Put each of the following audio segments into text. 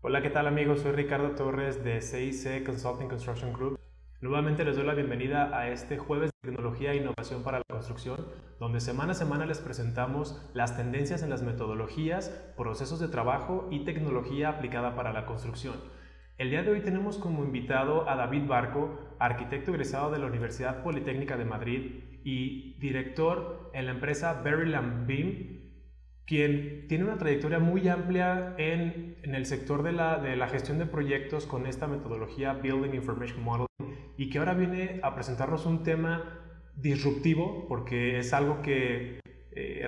Hola, ¿qué tal amigos? Soy Ricardo Torres de CIC Consulting Construction Group. Nuevamente les doy la bienvenida a este jueves de tecnología e innovación para la construcción, donde semana a semana les presentamos las tendencias en las metodologías, procesos de trabajo y tecnología aplicada para la construcción. El día de hoy tenemos como invitado a David Barco, arquitecto egresado de la Universidad Politécnica de Madrid y director en la empresa Berryland BIM, quien tiene una trayectoria muy amplia en el sector de la gestión de proyectos con esta metodología Building Information Modeling, y que ahora viene a presentarnos un tema disruptivo porque es algo que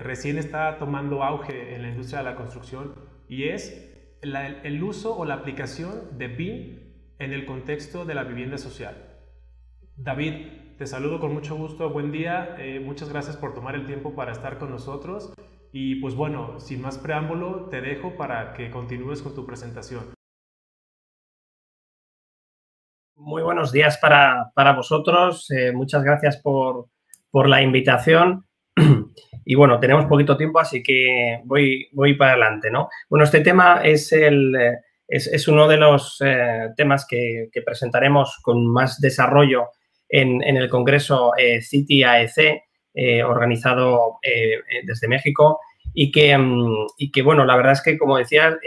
recién está tomando auge en la industria de la construcción, y es el uso o la aplicación de BIM en el contexto de la vivienda social. David, te saludo con mucho gusto, buen día, muchas gracias por tomar el tiempo para estar con nosotros. Y pues bueno, sin más preámbulo, te dejo para que continúes con tu presentación. Muy buenos días para vosotros. Muchas gracias por la invitación. Y bueno, tenemos poquito tiempo, así que voy para adelante, ¿no? Bueno, este tema es uno de los temas que presentaremos con más desarrollo en el Congreso City AEC, organizado desde México, y que, bueno, la verdad es que, como decía,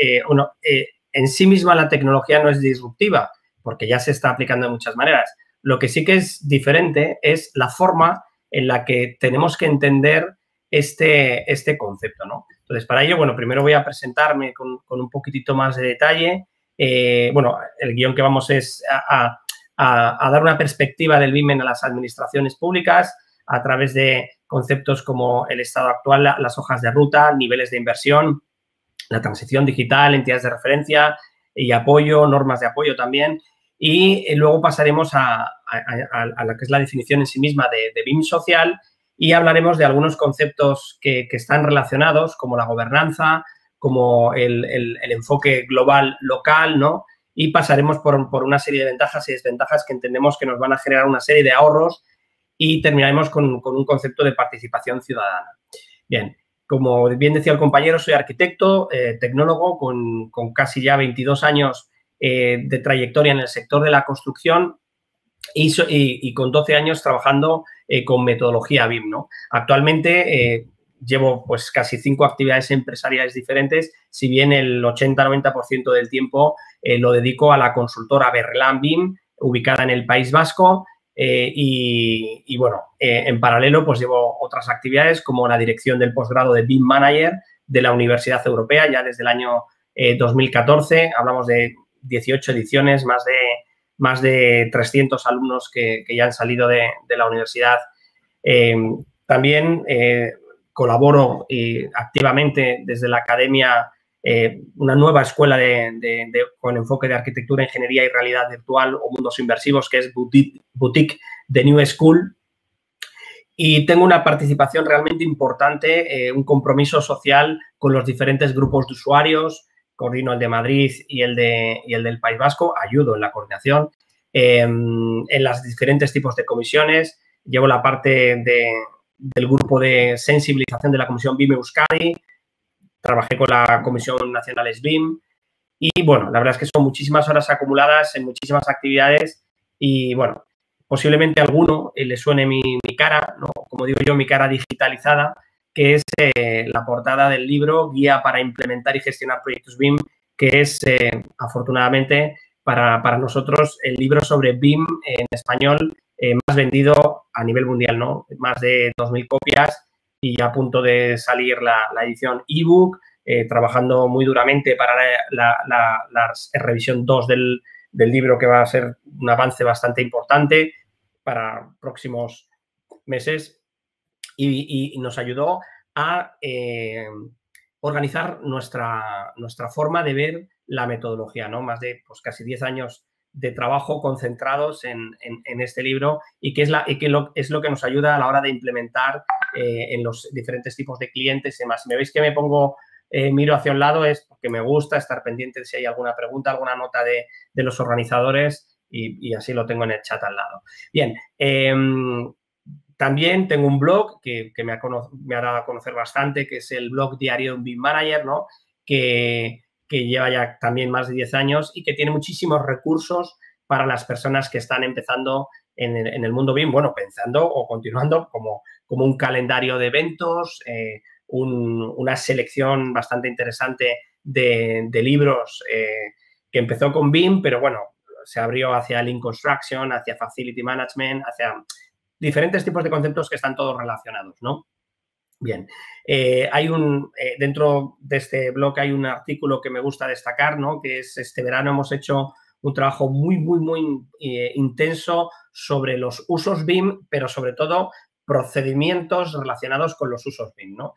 en sí misma la tecnología no es disruptiva, porque ya se está aplicando de muchas maneras. Lo que sí que es diferente es la forma en la que tenemos que entender este concepto, ¿no? Entonces, para ello, bueno, primero voy a presentarme con un poquitito más de detalle. Bueno, el guión que vamos es a dar una perspectiva del BIM a las administraciones públicas a través de conceptos como el estado actual, las hojas de ruta, niveles de inversión, la transición digital, entidades de referencia y apoyo, normas de apoyo también. Y luego pasaremos a lo que es la definición en sí misma de BIM social, y hablaremos de algunos conceptos que están relacionados, como la gobernanza, como el enfoque global local, ¿no? Y pasaremos por una serie de ventajas y desventajas que entendemos que nos van a generar una serie de ahorros, y terminaremos con un concepto de participación ciudadana. Bien, como bien decía el compañero, soy arquitecto, tecnólogo, con casi ya 22 años de trayectoria en el sector de la construcción y con 12 años trabajando con metodología BIM, ¿no? Actualmente llevo pues casi 5 actividades empresariales diferentes, si bien el 80-90% del tiempo lo dedico a la consultora Berryland BIM, ubicada en el País Vasco. Y bueno, en paralelo pues llevo otras actividades como la dirección del posgrado de BIM Manager de la Universidad Europea ya desde el año 2014. Hablamos de 18 ediciones, más de 300 alumnos que ya han salido de la universidad. También colaboro activamente desde la academia, una nueva escuela con enfoque de arquitectura, ingeniería y realidad virtual o mundos inmersivos, que es Boutique The New School. Y tengo una participación realmente importante, un compromiso social con los diferentes grupos de usuarios. Coordino el de Madrid y el del País Vasco, ayudo en la coordinación, en los diferentes tipos de comisiones. Llevo la parte del grupo de sensibilización de la Comisión BIM Euskadi, trabajé con la Comisión Nacional SBIM y, bueno, la verdad es que son muchísimas horas acumuladas en muchísimas actividades y, bueno, posiblemente a alguno le suene mi cara, ¿no? Como digo yo, mi cara digitalizada, que es la portada del libro Guía para implementar y gestionar proyectos BIM, que es, afortunadamente, para nosotros el libro sobre BIM en español más vendido a nivel mundial, ¿no? Más de 2.000 copias y ya a punto de salir la edición ebook, trabajando muy duramente para la revisión 2 del libro, que va a ser un avance bastante importante para próximos meses, y nos ayudó a organizar nuestra forma de ver la metodología, ¿no? Más de pues, casi 10 años de trabajo concentrados en este libro, y que es lo que nos ayuda a la hora de implementar en los diferentes tipos de clientes y demás. Si me veis que me pongo, miro hacia un lado, es porque me gusta estar pendiente de si hay alguna pregunta, alguna nota de los organizadores, y así lo tengo en el chat al lado. Bien, también tengo un blog que me ha dado a conocer bastante, que es el blog diario BIM Manager, ¿no? Que que lleva ya también más de 10 años y que tiene muchísimos recursos para las personas que están empezando en el mundo BIM, bueno, pensando o continuando como un calendario de eventos, una selección bastante interesante de libros que empezó con BIM, pero bueno, se abrió hacia Lean Construction, hacia Facility Management, hacia diferentes tipos de conceptos que están todos relacionados, ¿no? Bien, dentro de este blog hay un artículo que me gusta destacar, ¿no? Que es este verano hemos hecho un trabajo muy intenso sobre los usos BIM, pero sobre todo procedimientos relacionados con los usos BIM, ¿no?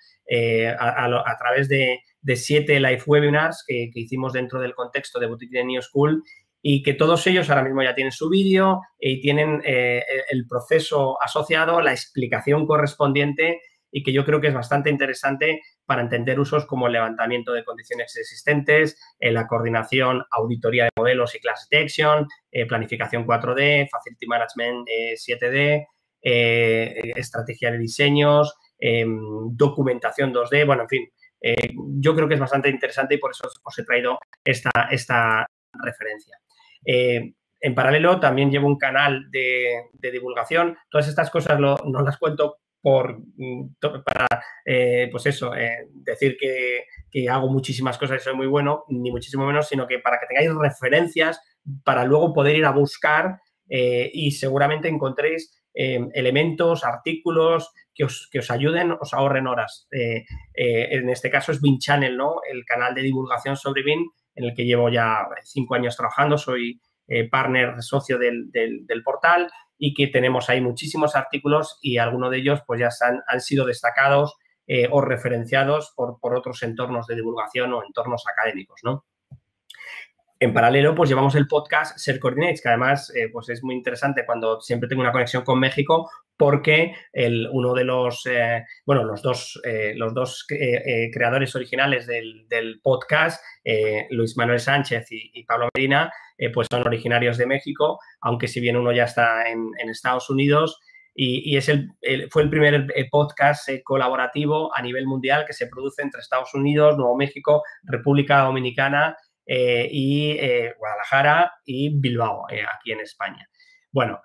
A través de 7 live webinars que hicimos dentro del contexto de Boutique de New School y que todos ellos ahora mismo ya tienen su vídeo y tienen el proceso asociado, la explicación correspondiente y que yo creo que es bastante interesante para entender usos como el levantamiento de condiciones existentes, la coordinación, auditoría de modelos y class detection, planificación 4D, Facility Management 7D, estrategia de diseños, documentación 2D, bueno, en fin, yo creo que es bastante interesante y por eso os he traído esta referencia. En paralelo, también llevo un canal de divulgación. Todas estas cosas no las cuento para, pues eso, decir que hago muchísimas cosas y soy muy bueno, ni muchísimo menos, sino que para que tengáis referencias para luego poder ir a buscar y seguramente encontréis elementos, artículos que os ayuden, os ahorren horas. En este caso es BIM Channel, ¿no? El canal de divulgación sobre BIM en el que llevo ya 5 años trabajando, soy partner, socio del portal y que tenemos ahí muchísimos artículos y algunos de ellos pues ya han sido destacados o referenciados por otros entornos de divulgación o entornos académicos, ¿no? En paralelo, pues llevamos el podcast Share Coordinates, que además pues es muy interesante cuando siempre tengo una conexión con México porque uno de los dos creadores originales del podcast, Luis Manuel Sánchez y Pablo Medina, pues son originarios de México, aunque si bien uno ya está en Estados Unidos y fue el primer podcast colaborativo a nivel mundial que se produce entre Estados Unidos, Nuevo México, República Dominicana y Guadalajara y Bilbao, aquí en España. Bueno,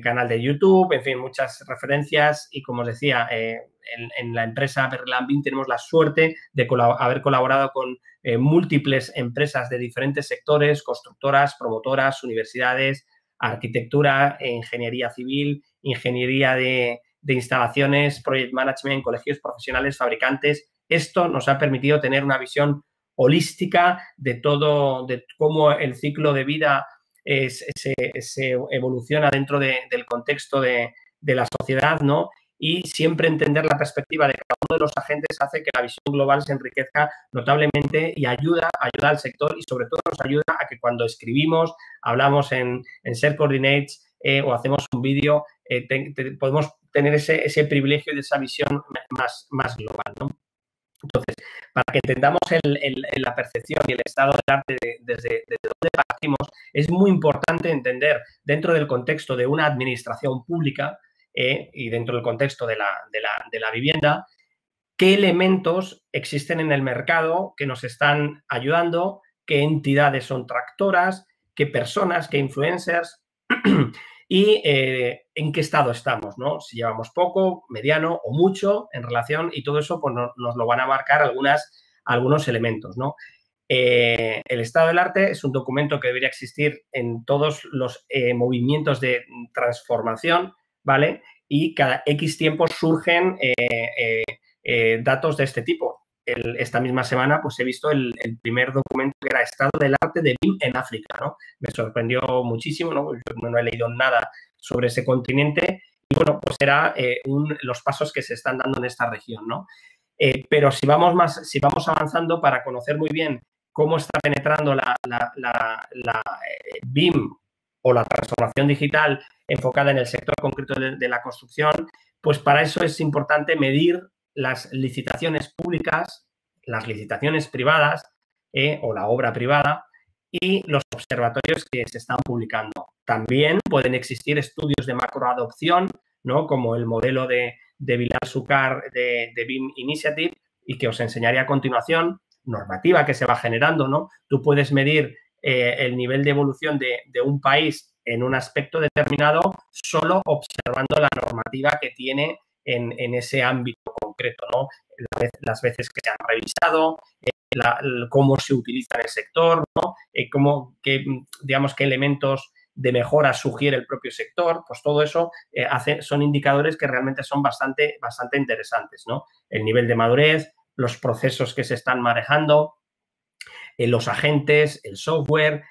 canal de YouTube, en fin, muchas referencias y como os decía, en la empresa Berlan BIM tenemos la suerte de haber colaborado con múltiples empresas de diferentes sectores, constructoras, promotoras, universidades, arquitectura, ingeniería civil, ingeniería de instalaciones, project management, colegios profesionales, fabricantes. Esto nos ha permitido tener una visión holística de todo, de cómo el ciclo de vida se evoluciona dentro del contexto de la sociedad, ¿no? Y siempre entender la perspectiva de cada uno de los agentes hace que la visión global se enriquezca notablemente y ayuda al sector y sobre todo nos ayuda a que cuando escribimos, hablamos en Share Coordinates o hacemos un vídeo, podemos tener ese privilegio de esa visión más global, ¿no? Entonces, para que entendamos la percepción y el estado del arte desde dónde partimos, es muy importante entender dentro del contexto de una administración pública y dentro del contexto de la vivienda, qué elementos existen en el mercado que nos están ayudando, qué entidades son tractoras, qué personas, qué influencers y en qué estado estamos, ¿no? Si llevamos poco, mediano o mucho en relación y todo eso pues nos lo van a marcar algunos elementos, ¿no? El estado del arte es un documento que debería existir en todos los movimientos de transformación, ¿vale? Y cada X tiempo surgen datos de este tipo. Esta misma semana pues he visto el primer documento que era Estado del Arte de BIM en África, ¿no? Me sorprendió muchísimo, ¿no? Yo no he leído nada sobre ese continente y, bueno, pues era los pasos que se están dando en esta región, ¿no? Pero si vamos avanzando para conocer muy bien cómo está penetrando la BIM o la transformación digital enfocada en el sector concreto de la construcción, pues para eso es importante medir las licitaciones públicas, las licitaciones privadas o la obra privada y los observatorios que se están publicando. También pueden existir estudios de macroadopción, ¿no? Como el modelo de Bilal Sucar de BIM Initiative y que os enseñaré a continuación, normativa que se va generando, ¿no? Tú puedes medir el nivel de evolución de un país en un aspecto determinado solo observando la normativa que tiene en ese ámbito concreto, ¿no? Las veces que se han revisado, cómo se utiliza en el sector, ¿no? Digamos, qué elementos de mejora sugiere el propio sector, pues todo eso son indicadores que realmente son bastante interesantes, ¿no? El nivel de madurez, los procesos que se están manejando, los agentes, el software,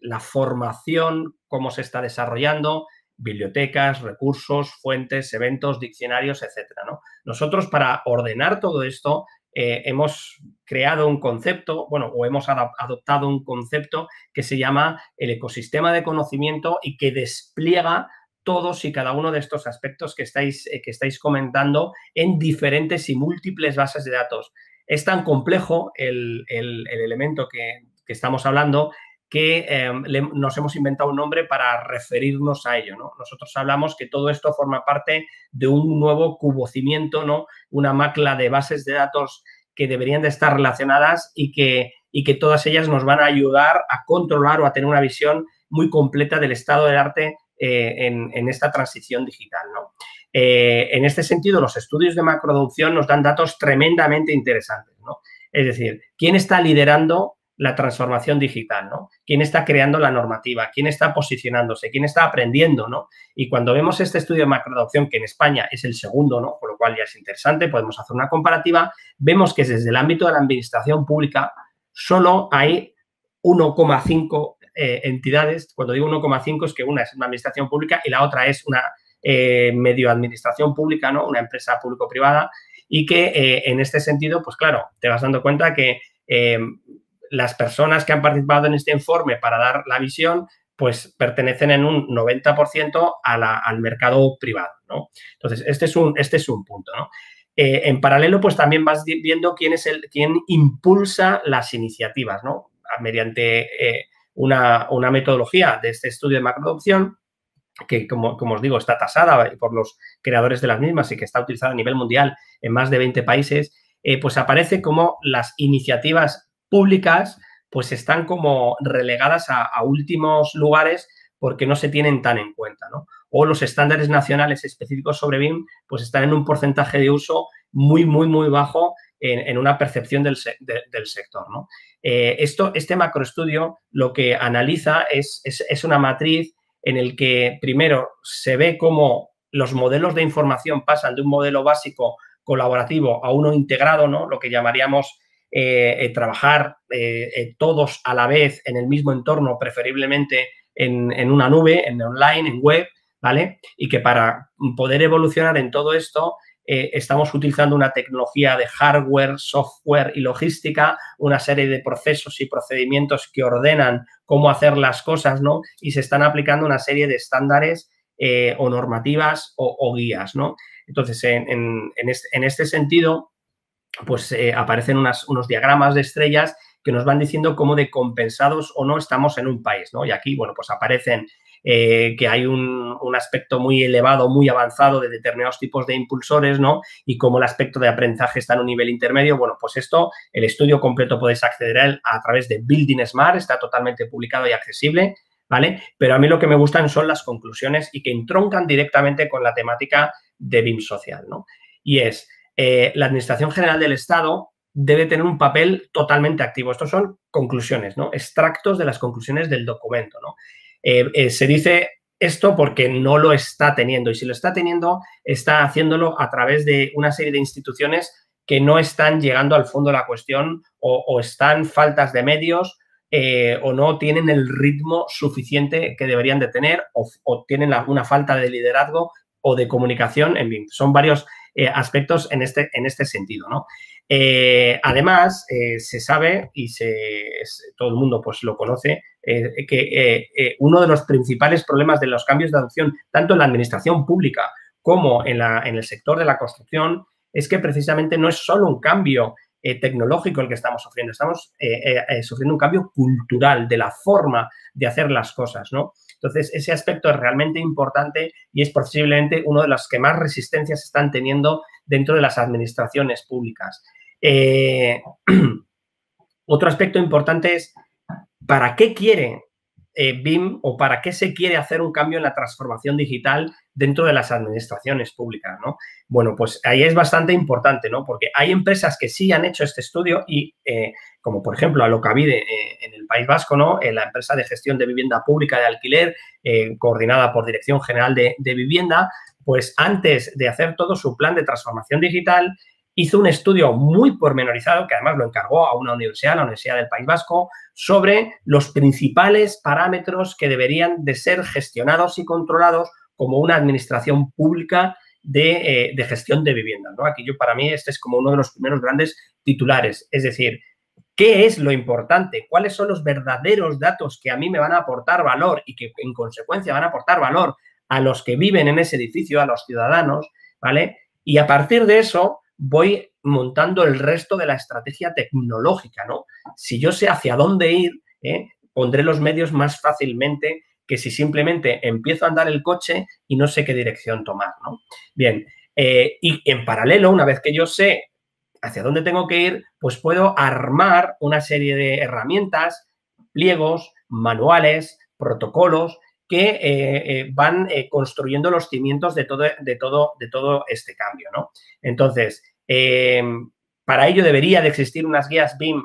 la formación, cómo se está desarrollando, bibliotecas, recursos, fuentes, eventos, diccionarios, etcétera, ¿no? Nosotros, para ordenar todo esto, hemos creado un concepto, bueno, o hemos adoptado un concepto que se llama el ecosistema de conocimiento y que despliega todos y cada uno de estos aspectos que estáis comentando en diferentes y múltiples bases de datos. Es tan complejo el elemento que estamos hablando que nos hemos inventado un nombre para referirnos a ello, ¿no? Nosotros hablamos que todo esto forma parte de un nuevo cubocimiento, ¿no? Una macla de bases de datos que deberían de estar relacionadas y que todas ellas nos van a ayudar a controlar o a tener una visión muy completa del estado del arte en esta transición digital, ¿no? En este sentido, los estudios de macroadopción nos dan datos tremendamente interesantes, ¿no? Es decir, ¿quién está liderando la transformación digital, ¿no? ¿Quién está creando la normativa? ¿Quién está posicionándose? ¿Quién está aprendiendo, ¿no? Y cuando vemos este estudio de macroadopción, que en España es el segundo, ¿no? Con lo cual ya es interesante, podemos hacer una comparativa, vemos que desde el ámbito de la administración pública solo hay 1,5 entidades. Cuando digo 1,5 es que una es una administración pública y la otra es una medio administración pública, ¿no? Una empresa público-privada, y que en este sentido, pues claro, te vas dando cuenta que las personas que han participado en este informe para dar la visión, pues pertenecen en un 90% al mercado privado, ¿no? Entonces, este es un punto, ¿no? En paralelo, pues también vas viendo quién impulsa las iniciativas, ¿no? Mediante una metodología de este estudio de macroadopción, que, como os digo, está tasada por los creadores de las mismas y que está utilizada a nivel mundial en más de 20 países, pues aparece como las iniciativas públicas pues están como relegadas a últimos lugares porque no se tienen tan en cuenta, ¿no? O los estándares nacionales específicos sobre BIM pues están en un porcentaje de uso muy bajo en una percepción del sector, ¿no? Este macroestudio lo que analiza es una matriz en el que primero se ve cómo los modelos de información pasan de un modelo básico colaborativo a uno integrado, ¿no? Lo que llamaríamos trabajar todos a la vez en el mismo entorno, preferiblemente en una nube, en online, en web, ¿vale? Y que para poder evolucionar en todo esto estamos utilizando una tecnología de hardware, software y logística, una serie de procesos y procedimientos que ordenan cómo hacer las cosas, ¿no? Y se están aplicando una serie de estándares o normativas o guías, ¿no? Entonces, en este sentido, pues aparecen unos diagramas de estrellas que nos van diciendo cómo de compensados o no estamos en un país, ¿no? Y aquí, bueno, pues aparecen que hay un aspecto muy elevado, muy avanzado de determinados tipos de impulsores, ¿no? Y cómo el aspecto de aprendizaje está en un nivel intermedio. Bueno, pues esto, el estudio completo podéis acceder a él a través de Building Smart, está totalmente publicado y accesible, ¿vale? Pero a mí lo que me gustan son las conclusiones y que entroncan directamente con la temática de BIM social, ¿no? Y es, la Administración General del Estado debe tener un papel totalmente activo. Estos son conclusiones, ¿no? Extractos de las conclusiones del documento, ¿no? Se dice esto porque no lo está teniendo y si lo está teniendo, está haciéndolo a través de una serie de instituciones que no están llegando al fondo de la cuestión o están faltas de medios o no tienen el ritmo suficiente que deberían de tener o tienen una falta de liderazgo o de comunicación, en fin, son varios aspectos en este sentido, ¿no? Además, se sabe y todo el mundo pues lo conoce que uno de los principales problemas de los cambios de adopción, tanto en la administración pública como en el sector de la construcción, es que precisamente no es solo un cambio tecnológico el que estamos sufriendo, estamos sufriendo un cambio cultural de la forma de hacer las cosas, ¿no? Entonces, ese aspecto es realmente importante y es posiblemente uno de los que más resistencias están teniendo dentro de las administraciones públicas. Otro aspecto importante es ¿para qué quiere BIM o para qué se quiere hacer un cambio en la transformación digital dentro de las administraciones públicas, ¿no? Bueno, pues ahí es bastante importante, ¿no? Porque hay empresas que sí han hecho este estudio y, como por ejemplo Alokabide en el País Vasco, ¿no? La empresa de gestión de vivienda pública de alquiler, coordinada por Dirección General de Vivienda, pues antes de hacer todo su plan de transformación digital, hizo un estudio muy pormenorizado, que además lo encargó a una universidad, la Universidad del País Vasco, sobre los principales parámetros que deberían de ser gestionados y controlados como una administración pública de gestión de viviendas, ¿no? Aquí para mí este es como uno de los primeros grandes titulares, es decir, ¿qué es lo importante? ¿Cuáles son los verdaderos datos que a mí me van a aportar valor y que en consecuencia van a aportar valor a los que viven en ese edificio, a los ciudadanos, ¿vale? Y a partir de eso voy montando el resto de la estrategia tecnológica, ¿no? Si yo sé hacia dónde ir, pondré los medios más fácilmente que si simplemente empiezo a andar el coche y no sé qué dirección tomar, ¿no? Bien, y en paralelo, una vez que yo sé hacia dónde tengo que ir, pues puedo armar una serie de herramientas, pliegos, manuales, protocolos que van construyendo los cimientos de todo este cambio, ¿no? Entonces, para ello debería de existir unas guías BIM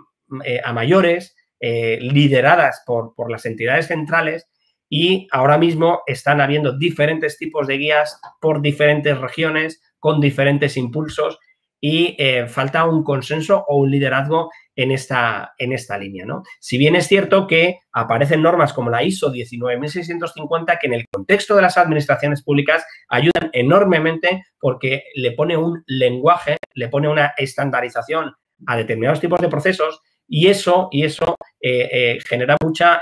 a mayores, lideradas por las entidades centrales, y ahora mismo están habiendo diferentes tipos de guías por diferentes regiones, con diferentes impulsos, y falta un consenso o un liderazgo en esta línea, ¿no? Si bien es cierto que aparecen normas como la ISO 19650 que en el contexto de las administraciones públicas ayudan enormemente porque le pone un lenguaje, le pone una estandarización a determinados tipos de procesos y eso genera mucha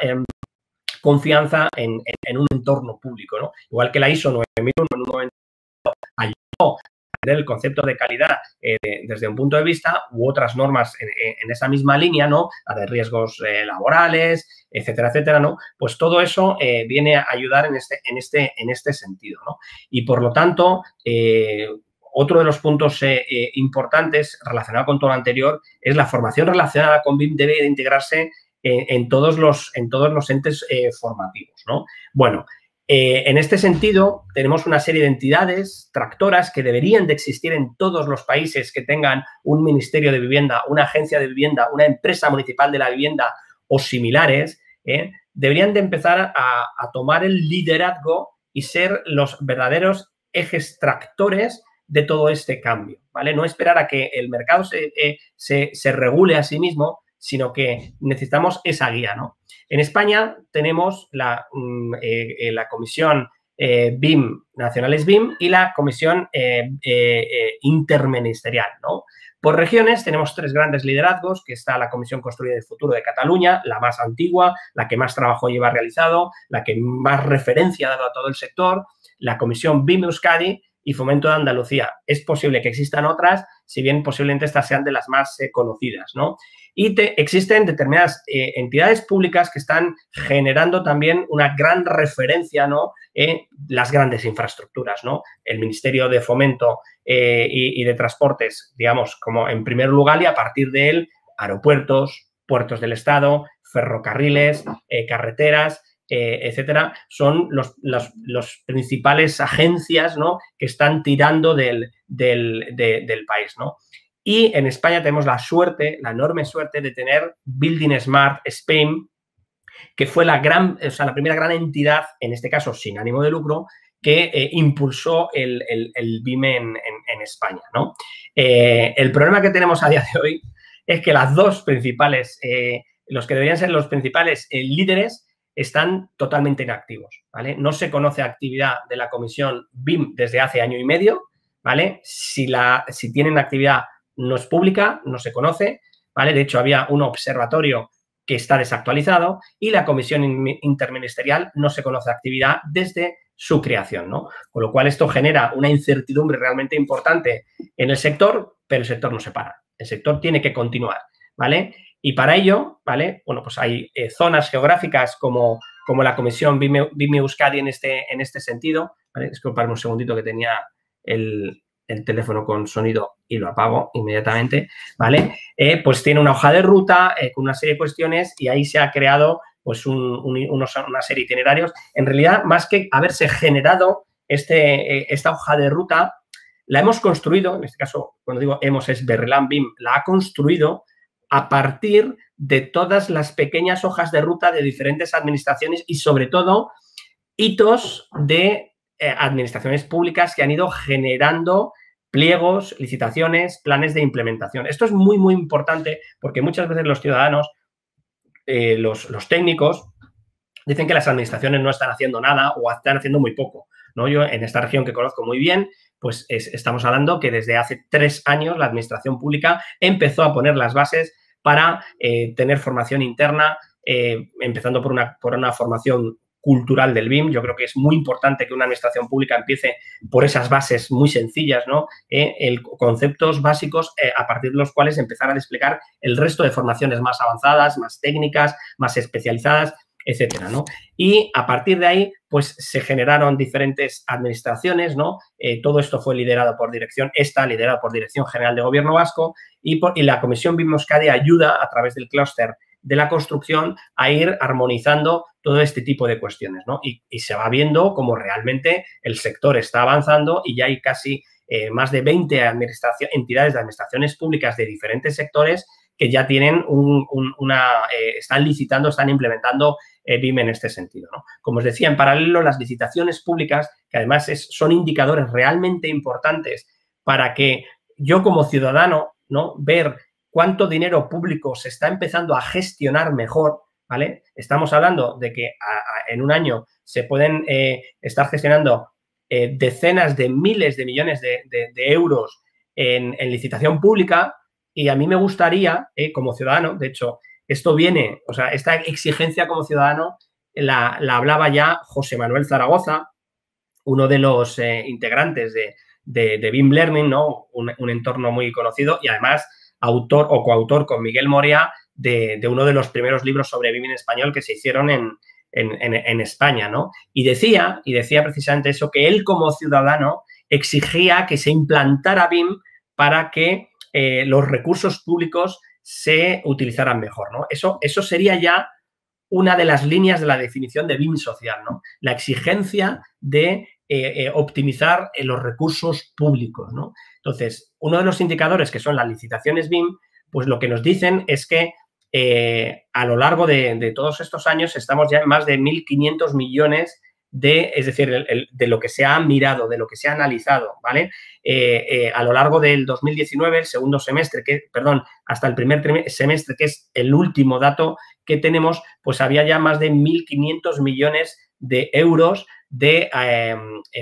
confianza en un entorno público, ¿no? Igual que la ISO 9001 en un momento ayudó el concepto de calidad desde un punto de vista u otras normas en esa misma línea, ¿no? La de riesgos laborales, etcétera, etcétera, ¿no? Pues todo eso viene a ayudar en este sentido, ¿no? Y por lo tanto, otro de los puntos importantes relacionado con todo lo anterior es la formación relacionada con BIM debe de integrarse en todos los entes formativos, ¿no? Bueno, en este sentido, tenemos una serie de entidades tractoras que deberían de existir en todos los países que tengan un ministerio de vivienda, una agencia de vivienda, una empresa municipal de la vivienda o similares, deberían de empezar a tomar el liderazgo y ser los verdaderos ejes tractores de todo este cambio, ¿vale? No esperar a que el mercado se regule a sí mismo, sino que necesitamos esa guía, ¿no? En España tenemos la Comisión BIM, Nacionales BIM, y la Comisión Interministerial, ¿no? Por regiones tenemos tres grandes liderazgos, que está la Comisión Construida del Futuro de Cataluña, la más antigua, la que más trabajo lleva realizado, la que más referencia ha dado a todo el sector, la Comisión BIM Euskadi y Fomento de Andalucía. Es posible que existan otras, si bien posiblemente estas sean de las más conocidas, ¿no? Y existen determinadas entidades públicas que están generando también una gran referencia, ¿no? En las grandes infraestructuras, ¿no? El Ministerio de Fomento y de Transportes, digamos, como en primer lugar, y a partir de él, aeropuertos, puertos del Estado, ferrocarriles, carreteras, etcétera, son los principales agencias, ¿no? Que están tirando del país, ¿no? Y en España tenemos la enorme suerte de tener Building Smart Spain, que fue la primera gran entidad, en este caso sin ánimo de lucro, que impulsó el BIM en España, ¿no? El problema que tenemos a día de hoy es que las dos principales, los que deberían ser los principales líderes, están totalmente inactivos, ¿vale? No se conoce actividad de la comisión BIM desde hace año y medio, ¿vale? Si tienen actividad no es pública, no se conoce, ¿vale? De hecho, había un observatorio que está desactualizado y la comisión interministerial no se conoce actividad desde su creación, ¿no? Con lo cual, esto genera una incertidumbre realmente importante en el sector, pero el sector no se para. El sector tiene que continuar, ¿vale? Y para ello, ¿vale? Bueno, pues hay zonas geográficas como la Comisión BIM Euskadi en este sentido, ¿vale? Disculpadme un segundito que tenía el el teléfono con sonido y lo apago inmediatamente, ¿vale? Pues tiene una hoja de ruta con una serie de cuestiones y ahí se ha creado pues una serie de itinerarios. En realidad, más que haberse generado esta hoja de ruta, la hemos construido, en este caso, cuando digo hemos, es Berrelam BIM, la ha construido a partir de todas las pequeñas hojas de ruta de diferentes administraciones y, sobre todo, hitos de administraciones públicas que han ido generando pliegos, licitaciones, planes de implementación. Esto es muy, muy importante porque muchas veces los ciudadanos, los técnicos, dicen que las administraciones no están haciendo nada o están haciendo muy poco, ¿no? Yo, en esta región que conozco muy bien, pues estamos hablando que desde hace 3 años la administración pública empezó a poner las bases para tener formación interna, empezando por una formación cultural del BIM. Yo creo que es muy importante que una administración pública empiece por esas bases muy sencillas, ¿no? Conceptos básicos a partir de los cuales empezar a desplegar el resto de formaciones más avanzadas, más técnicas, más especializadas, etcétera, ¿no? Y a partir de ahí, pues se generaron diferentes administraciones, ¿no? Todo esto fue liderado por Dirección General de Gobierno Vasco y la Comisión BIM Euskadi ayuda a través del clúster de la construcción a ir armonizando todo este tipo de cuestiones, ¿no? Y se va viendo cómo realmente el sector está avanzando y ya hay casi más de 20 entidades de administraciones públicas de diferentes sectores que ya tienen están licitando, están implementando BIM en este sentido, ¿no? Como os decía, en paralelo, las licitaciones públicas, que además son indicadores realmente importantes para que yo como ciudadano, ¿no?, ver cuánto dinero público se está empezando a gestionar mejor, ¿vale? Estamos hablando de que en un año se pueden estar gestionando decenas de miles de millones de euros en licitación pública y a mí me gustaría, como ciudadano, de hecho, esto viene, o sea, esta exigencia como ciudadano la hablaba ya José Manuel Zaragoza, uno de los integrantes de BIM Learning, ¿no? Un entorno muy conocido y además autor o coautor con Miguel Moria de uno de los primeros libros sobre BIM en español que se hicieron en España, ¿no? Y decía precisamente eso, que él como ciudadano exigía que se implantara BIM para que los recursos públicos se utilizaran mejor, ¿no? Eso sería ya una de las líneas de la definición de BIM social, ¿no? La exigencia de optimizar los recursos públicos, ¿no? Entonces, uno de los indicadores que son las licitaciones BIM, pues lo que nos dicen es que a lo largo de todos estos años estamos ya en más de 1.500 millones es decir, de lo que se ha mirado, de lo que se ha analizado, ¿vale? A lo largo del 2019, el segundo semestre, hasta el primer semestre, que es el último dato que tenemos, pues había ya más de 1.500 millones de euros de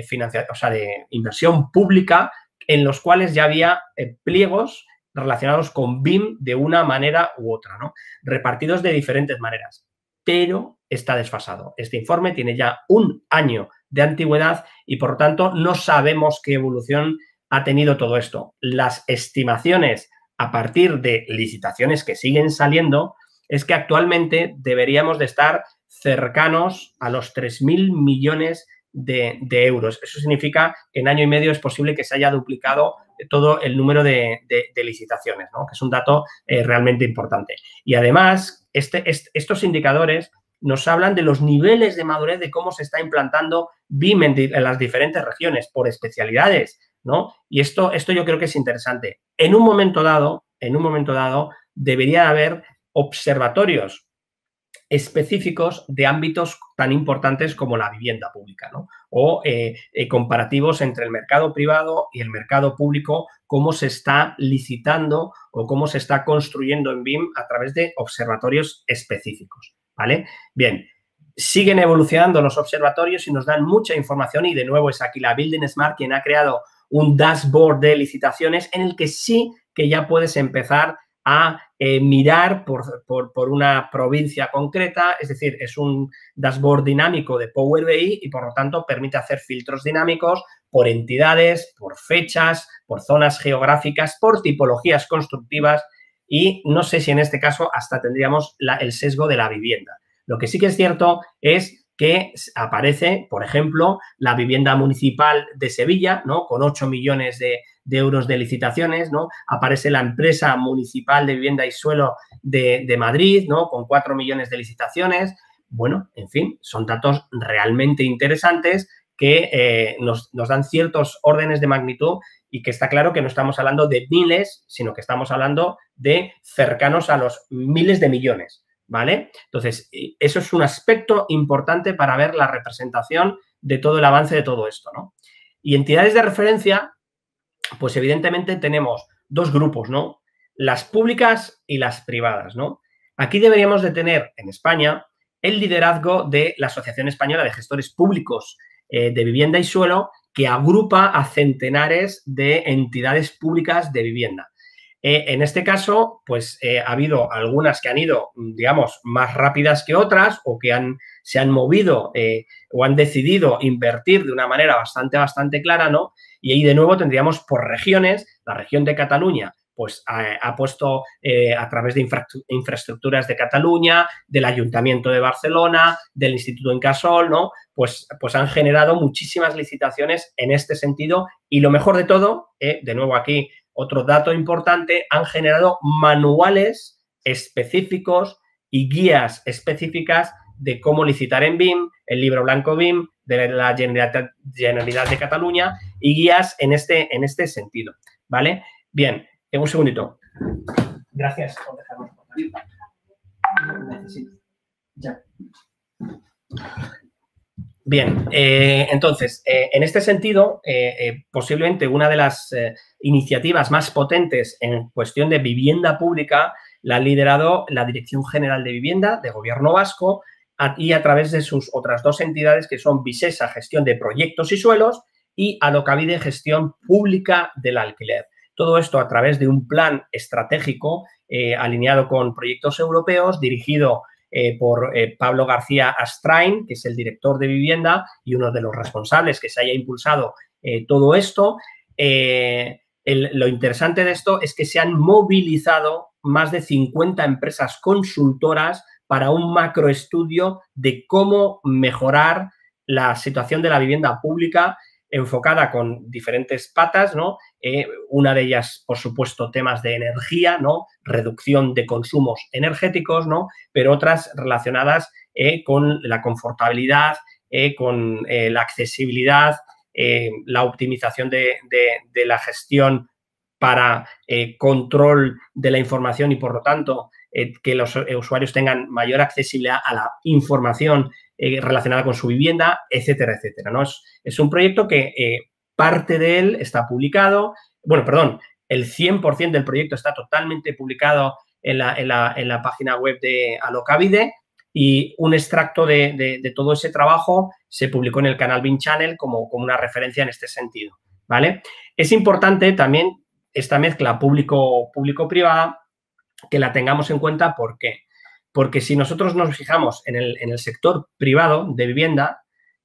financiación, o sea, de inversión pública, en los cuales ya había pliegos relacionados con BIM de una manera u otra, ¿no? Repartidos de diferentes maneras, pero está desfasado. Este informe tiene ya 1 año de antigüedad y, por lo tanto, no sabemos qué evolución ha tenido todo esto. Las estimaciones a partir de licitaciones que siguen saliendo es que actualmente deberíamos de estar cercanos a los 3.000 millones de euros. Eso significa que en año y medio es posible que se haya duplicado todo el número de licitaciones, ¿no? Que es un dato realmente importante. Y además, estos indicadores nos hablan de los niveles de madurez de cómo se está implantando BIM en las diferentes regiones por especialidades, ¿no? Y esto yo creo que es interesante. En un momento dado, debería haber observatorios específicos de ámbitos tan importantes como la vivienda pública, ¿no? O comparativos entre el mercado privado y el mercado público, cómo se está licitando o cómo se está construyendo en BIM a través de observatorios específicos, ¿vale? Bien, siguen evolucionando los observatorios y nos dan mucha información y, de nuevo, es aquí la Building Smart quien ha creado un dashboard de licitaciones en el que sí que ya puedes empezar a mirar por una provincia concreta, es decir, es un dashboard dinámico de Power BI y, por lo tanto, permite hacer filtros dinámicos por entidades, por fechas, por zonas geográficas, por tipologías constructivas y no sé si en este caso hasta tendríamos el sesgo de la vivienda. Lo que sí que es cierto es que aparece, por ejemplo, la vivienda municipal de Sevilla, ¿no? Con 8 millones de euros de licitaciones, ¿no? Aparece la empresa municipal de vivienda y suelo de Madrid, ¿no? Con 4 millones de licitaciones. Bueno, en fin, son datos realmente interesantes que nos dan ciertos órdenes de magnitud y que está claro que no estamos hablando de miles, sino que estamos hablando de cercanos a los miles de millones, ¿vale? Entonces, eso es un aspecto importante para ver la representación de todo el avance de todo esto, ¿no? Y entidades de referencia, pues evidentemente tenemos dos grupos, ¿no? Las públicas y las privadas, ¿no? Aquí deberíamos de tener en España el liderazgo de la Asociación Española de Gestores Públicos de Vivienda y Suelo, que agrupa a centenares de entidades públicas de vivienda. En este caso, pues ha habido algunas que han ido, digamos, más rápidas que otras o que se han movido o han decidido invertir de una manera bastante clara, ¿no? Y ahí de nuevo tendríamos por regiones, la región de Cataluña, pues ha puesto a través de infraestructuras de Cataluña, del Ayuntamiento de Barcelona, del Instituto Incasòl, ¿no? Pues han generado muchísimas licitaciones en este sentido y lo mejor de todo, de nuevo aquí otro dato importante, han generado manuales específicos y guías específicas de cómo licitar en BIM, el libro blanco BIM de la Generalitat de Cataluña y guías en este sentido, ¿vale? Bien, un segundito. Gracias por dejarnos por aquí. Necesito. Ya. Bien, entonces, en este sentido, posiblemente una de las iniciativas más potentes en cuestión de vivienda pública la ha liderado la Dirección General de Vivienda de Gobierno Vasco y a través de sus otras dos entidades que son Visesa, Gestión de Proyectos y Suelos, y Alokabide, Gestión Pública del Alquiler. Todo esto a través de un plan estratégico alineado con proyectos europeos dirigido por Pablo García Astrain, que es el director de vivienda y uno de los responsables que se haya impulsado todo esto. Lo interesante de esto es que se han movilizado más de 50 empresas consultoras para un macroestudio de cómo mejorar la situación de la vivienda pública enfocada con diferentes patas, ¿no? Una de ellas, por supuesto, temas de energía, ¿no? Reducción de consumos energéticos, ¿no? Pero otras relacionadas con la confortabilidad, con la accesibilidad, la optimización de la gestión para control de la información y, por lo tanto, que los usuarios tengan mayor accesibilidad a la información relacionada con su vivienda, etcétera, etcétera, ¿no? Es un proyecto que parte de él está publicado, bueno, perdón, el 100% del proyecto está totalmente publicado en la página web de Alokabide y un extracto de todo ese trabajo se publicó en el canal BIM Channel como una referencia en este sentido, ¿vale? Es importante también esta mezcla público-privada que la tengamos en cuenta. ¿Por qué? Porque si nosotros nos fijamos en el sector privado de vivienda,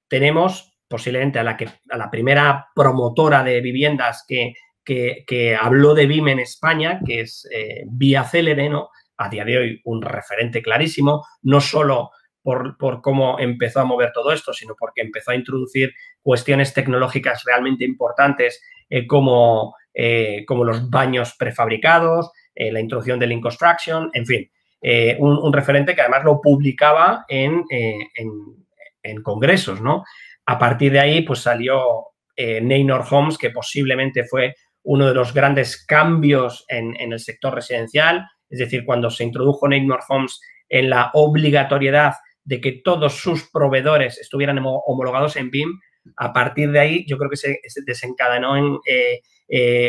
tenemos posiblemente a la primera promotora de viviendas que habló de BIM en España, que es Vía Célere, ¿no? A día de hoy un referente clarísimo, no solo por cómo empezó a mover todo esto, sino porque empezó a introducir cuestiones tecnológicas realmente importantes como los baños prefabricados, la introducción del Lean Construction, en fin, un referente que además lo publicaba en congresos, ¿no? A partir de ahí, pues salió Neynor Homes, que posiblemente fue uno de los grandes cambios en el sector residencial, es decir, cuando se introdujo Neynor Homes en la obligatoriedad de que todos sus proveedores estuvieran homologados en BIM, a partir de ahí yo creo que se desencadenó en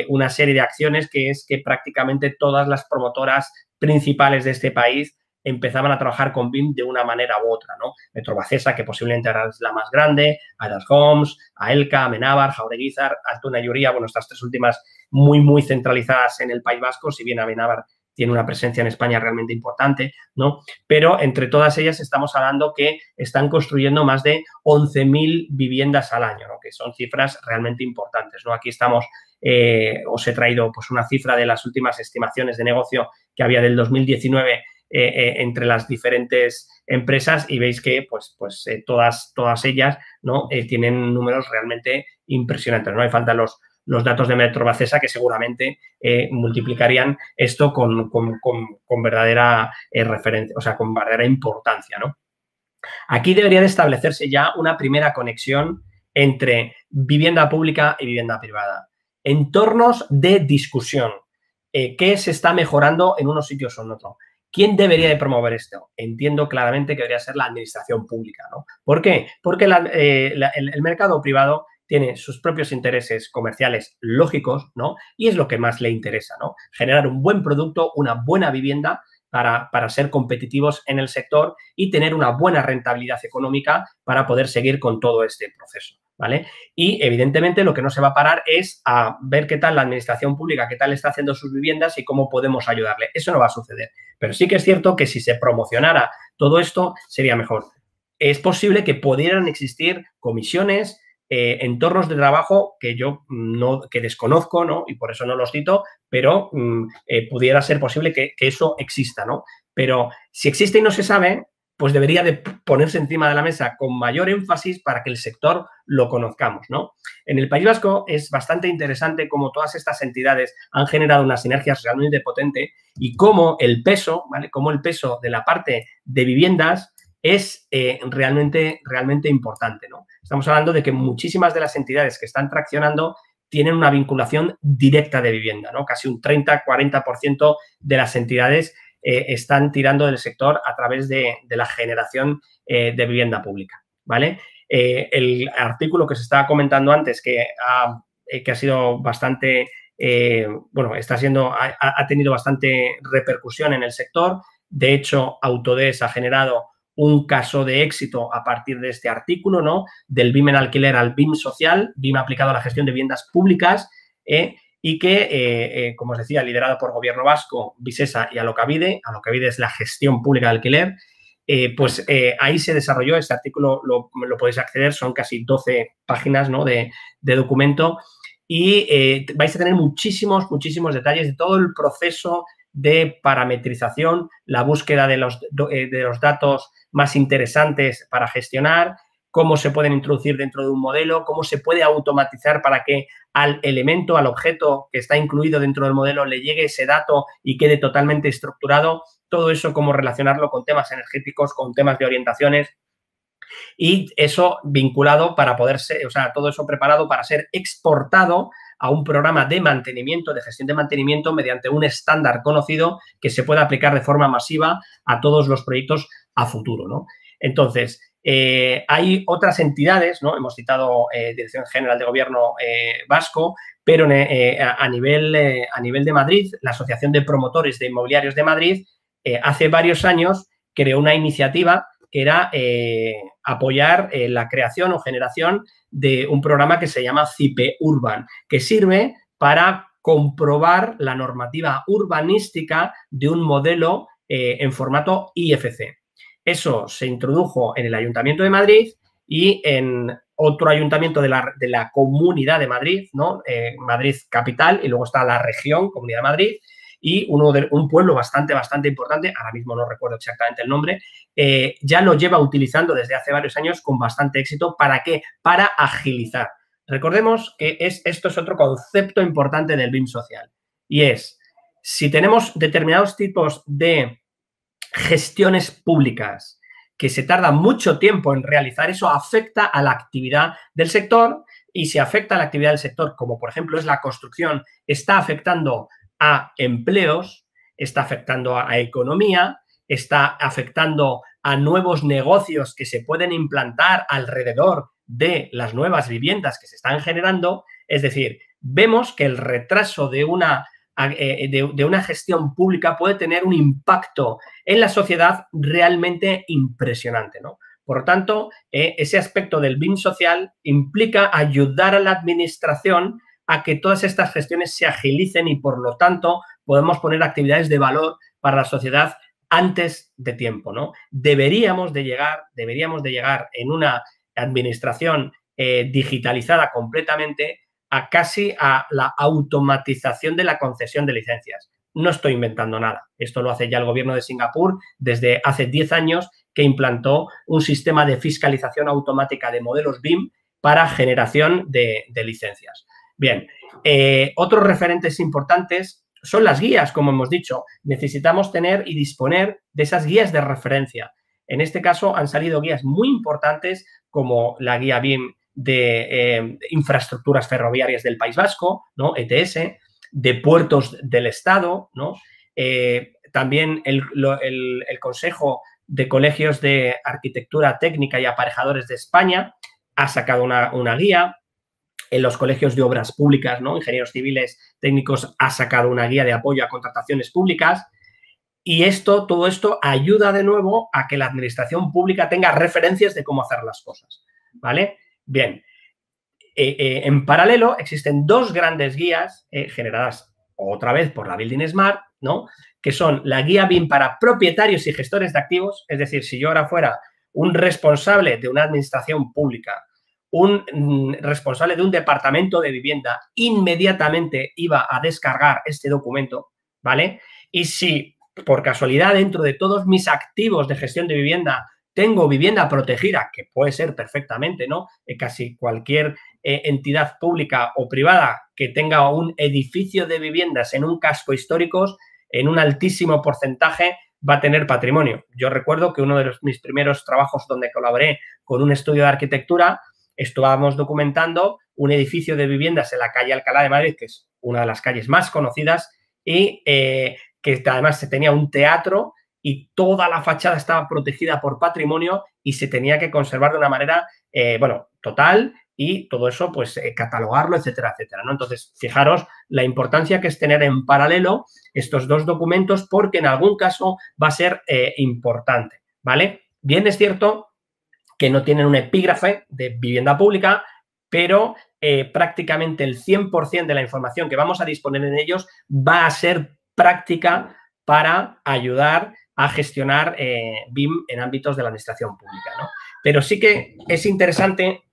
una serie de acciones que es que prácticamente todas las promotoras principales de este país empezaban a trabajar con BIM de una manera u otra, ¿no? Metrobacesa, que posiblemente ahora es la más grande, Adas Homes, Aelca, Amenábar, Jaureguizar, Altuna y Uría, bueno, estas tres últimas muy centralizadas en el País Vasco, si bien Amenábar tiene una presencia en España realmente importante, ¿no? Pero entre todas ellas estamos hablando que están construyendo más de 11.000 viviendas al año, ¿no? Que son cifras realmente importantes, ¿no? Aquí estamos, os he traído pues una cifra de las últimas estimaciones de negocio que había del 2019 entre las diferentes empresas y veis que pues todas ellas, ¿no? Tienen números realmente impresionantes, ¿no? Hay falta los los datos de Metrovacesa, que seguramente multiplicarían esto con verdadera referencia, o sea, con verdadera importancia, ¿no? Aquí debería de establecerse ya una primera conexión entre vivienda pública y vivienda privada. Entornos de discusión. ¿Qué se está mejorando en unos sitios o en otros? ¿Quién debería de promover esto? Entiendo claramente que debería ser la administración pública, ¿no? ¿Por qué? Porque el mercado privado tiene sus propios intereses comerciales lógicos, ¿no? Y es lo que más le interesa, ¿no? Generar un buen producto, una buena vivienda para ser competitivos en el sector y tener una buena rentabilidad económica para poder seguir con todo este proceso, ¿vale? Y, evidentemente, lo que no se va a parar es a ver qué tal la administración pública, qué tal está haciendo sus viviendas y cómo podemos ayudarle. Eso no va a suceder. Pero sí que es cierto que si se promocionara todo esto, sería mejor. Es posible que pudieran existir comisiones, entornos de trabajo que yo que desconozco, ¿no? Y por eso no los cito, pero pudiera ser posible que eso exista, ¿no? Pero si existe y no se sabe, pues debería de ponerse encima de la mesa con mayor énfasis para que el sector lo conozcamos, ¿no? En el País Vasco es bastante interesante cómo todas estas entidades han generado unas sinergias realmente potentes y cómo el peso, ¿vale? Cómo el peso de la parte de viviendas es realmente importante, ¿no? Estamos hablando de que muchísimas de las entidades que están traccionando tienen una vinculación directa de vivienda, ¿no? Casi un 30-40% de las entidades están tirando del sector a través de la generación de vivienda pública, ¿vale? El artículo que se estaba comentando antes, que ha sido bastante, ha tenido bastante repercusión en el sector. De hecho, Autodesk ha generado un caso de éxito a partir de este artículo, ¿no? Del BIM en alquiler al BIM social, BIM aplicado a la gestión de viviendas públicas, y que, como os decía, liderado por Gobierno Vasco, Visesa y Alokabide. Alokabide es la gestión pública de alquiler. Ahí se desarrolló este artículo, lo podéis acceder, son casi 12 páginas, ¿no? de documento, y vais a tener muchísimos detalles de todo el proceso de parametrización, la búsqueda de los datos más interesantes para gestionar, cómo se pueden introducir dentro de un modelo, cómo se puede automatizar para que al elemento, al objeto que está incluido dentro del modelo le llegue ese dato y quede totalmente estructurado. Todo eso, cómo relacionarlo con temas energéticos, con temas de orientaciones, y eso vinculado para poder ser, o sea, todo eso preparado para ser exportado a un programa de mantenimiento, de gestión de mantenimiento mediante un estándar conocido que se pueda aplicar de forma masiva a todos los proyectos a futuro, ¿no? Entonces, hay otras entidades, ¿no? Hemos citado Dirección General de Gobierno Vasco, pero a nivel de Madrid, la Asociación de Promotores de Inmobiliarios de Madrid hace varios años creó una iniciativa que era apoyar la creación o generación de un programa que se llama CIPE Urban, que sirve para comprobar la normativa urbanística de un modelo en formato IFC. Eso se introdujo en el Ayuntamiento de Madrid y en otro ayuntamiento de la Comunidad de Madrid, ¿no? Madrid capital, y luego está la región, Comunidad de Madrid, y un pueblo bastante importante, ahora mismo no recuerdo exactamente el nombre, ya lo lleva utilizando desde hace varios años con bastante éxito. ¿Para qué? Para agilizar. Recordemos que esto es otro concepto importante del BIM social, y es, si tenemos determinados tipos de gestiones públicas que se tarda mucho tiempo en realizar, eso afecta a la actividad del sector, y si afecta a la actividad del sector, como por ejemplo es la construcción, está afectando a empleos, está afectando a economía, está afectando a nuevos negocios que se pueden implantar alrededor de las nuevas viviendas que se están generando. Es decir, vemos que el retraso de una gestión pública puede tener un impacto en la sociedad realmente impresionante, ¿no? Por lo tanto, ese aspecto del BIM social implica ayudar a la administración a que todas estas gestiones se agilicen y, por lo tanto, podemos poner actividades de valor para la sociedad antes de tiempo, ¿no? Deberíamos de llegar en una administración digitalizada completamente casi a la automatización de la concesión de licencias. No estoy inventando nada. Esto lo hace ya el gobierno de Singapur desde hace 10 años, que implantó un sistema de fiscalización automática de modelos BIM para generación de licencias. Bien, Otros referentes importantes son las guías, como hemos dicho. Necesitamos tener y disponer de esas guías de referencia. En este caso han salido guías muy importantes como la guía BIM de infraestructuras ferroviarias del País Vasco, ¿no? ETS, de puertos del Estado, ¿no? También el Consejo de Colegios de Arquitectura Técnica y Aparejadores de España ha sacado una guía. En los colegios de obras públicas, ¿no? Ingenieros civiles técnicos ha sacado una guía de apoyo a contrataciones públicas. Y todo esto ayuda de nuevo a que la administración pública tenga referencias de cómo hacer las cosas, ¿vale? Bien, en paralelo existen dos grandes guías generadas otra vez por la Building Smart, ¿no? Que son la guía BIM para propietarios y gestores de activos, es decir, si yo ahora fuera un responsable de una administración pública, un responsable de un departamento de vivienda, inmediatamente iba a descargar este documento, ¿vale? Y si por casualidad dentro de todos mis activos de gestión de vivienda tengo vivienda protegida, que puede ser perfectamente, ¿no? Casi cualquier entidad pública o privada que tenga un edificio de viviendas en un casco histórico, en un altísimo porcentaje va a tener patrimonio. Yo recuerdo que uno de mis primeros trabajos donde colaboré con un estudio de arquitectura, estábamos documentando un edificio de viviendas en la calle Alcalá de Madrid, que es una de las calles más conocidas, y que además se tenía un teatro y toda la fachada estaba protegida por patrimonio y se tenía que conservar de una manera, bueno, total, y todo eso, pues, catalogarlo, etcétera, etcétera, ¿no? Entonces, fijaros la importancia que es tener en paralelo estos dos documentos porque en algún caso va a ser importante, ¿vale? Bien, es cierto que no tienen un epígrafe de vivienda pública, pero prácticamente el 100% de la información que vamos a disponer en ellos va a ser práctica para ayudar a gestionar BIM en ámbitos de la administración pública, ¿no? Pero sí que es interesante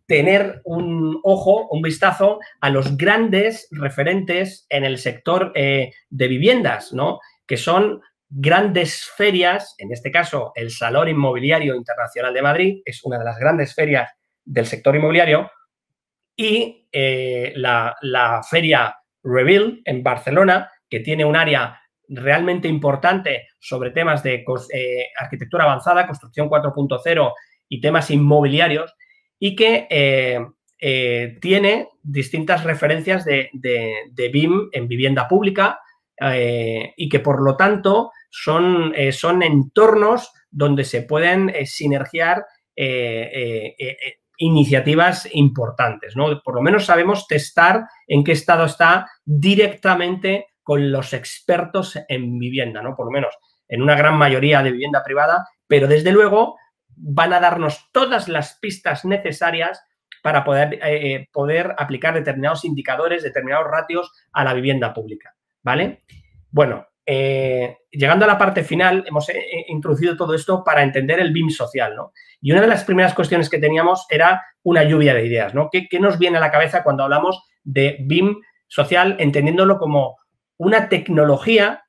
tener un ojo, un vistazo a los grandes referentes en el sector de viviendas, ¿no? Que son grandes ferias, en este caso el Salón Inmobiliario Internacional de Madrid, es una de las grandes ferias del sector inmobiliario, y la feria Reveal en Barcelona, que tiene un área realmente importante sobre temas de arquitectura avanzada, construcción 4.0 y temas inmobiliarios, y que tiene distintas referencias de BIM en vivienda pública y que, por lo tanto, son entornos donde se pueden sinergiar iniciativas importantes, ¿no? Por lo menos sabemos testar en qué estado está directamente con los expertos en vivienda, ¿no? Por lo menos en una gran mayoría de vivienda privada, pero desde luego van a darnos todas las pistas necesarias para poder aplicar determinados indicadores, determinados ratios a la vivienda pública, ¿vale? Bueno, llegando a la parte final, hemos introducido todo esto para entender el BIM social, ¿no? Y una de las primeras cuestiones que teníamos era una lluvia de ideas, ¿no? ¿Qué nos viene a la cabeza cuando hablamos de BIM social, entendiéndolo como una tecnología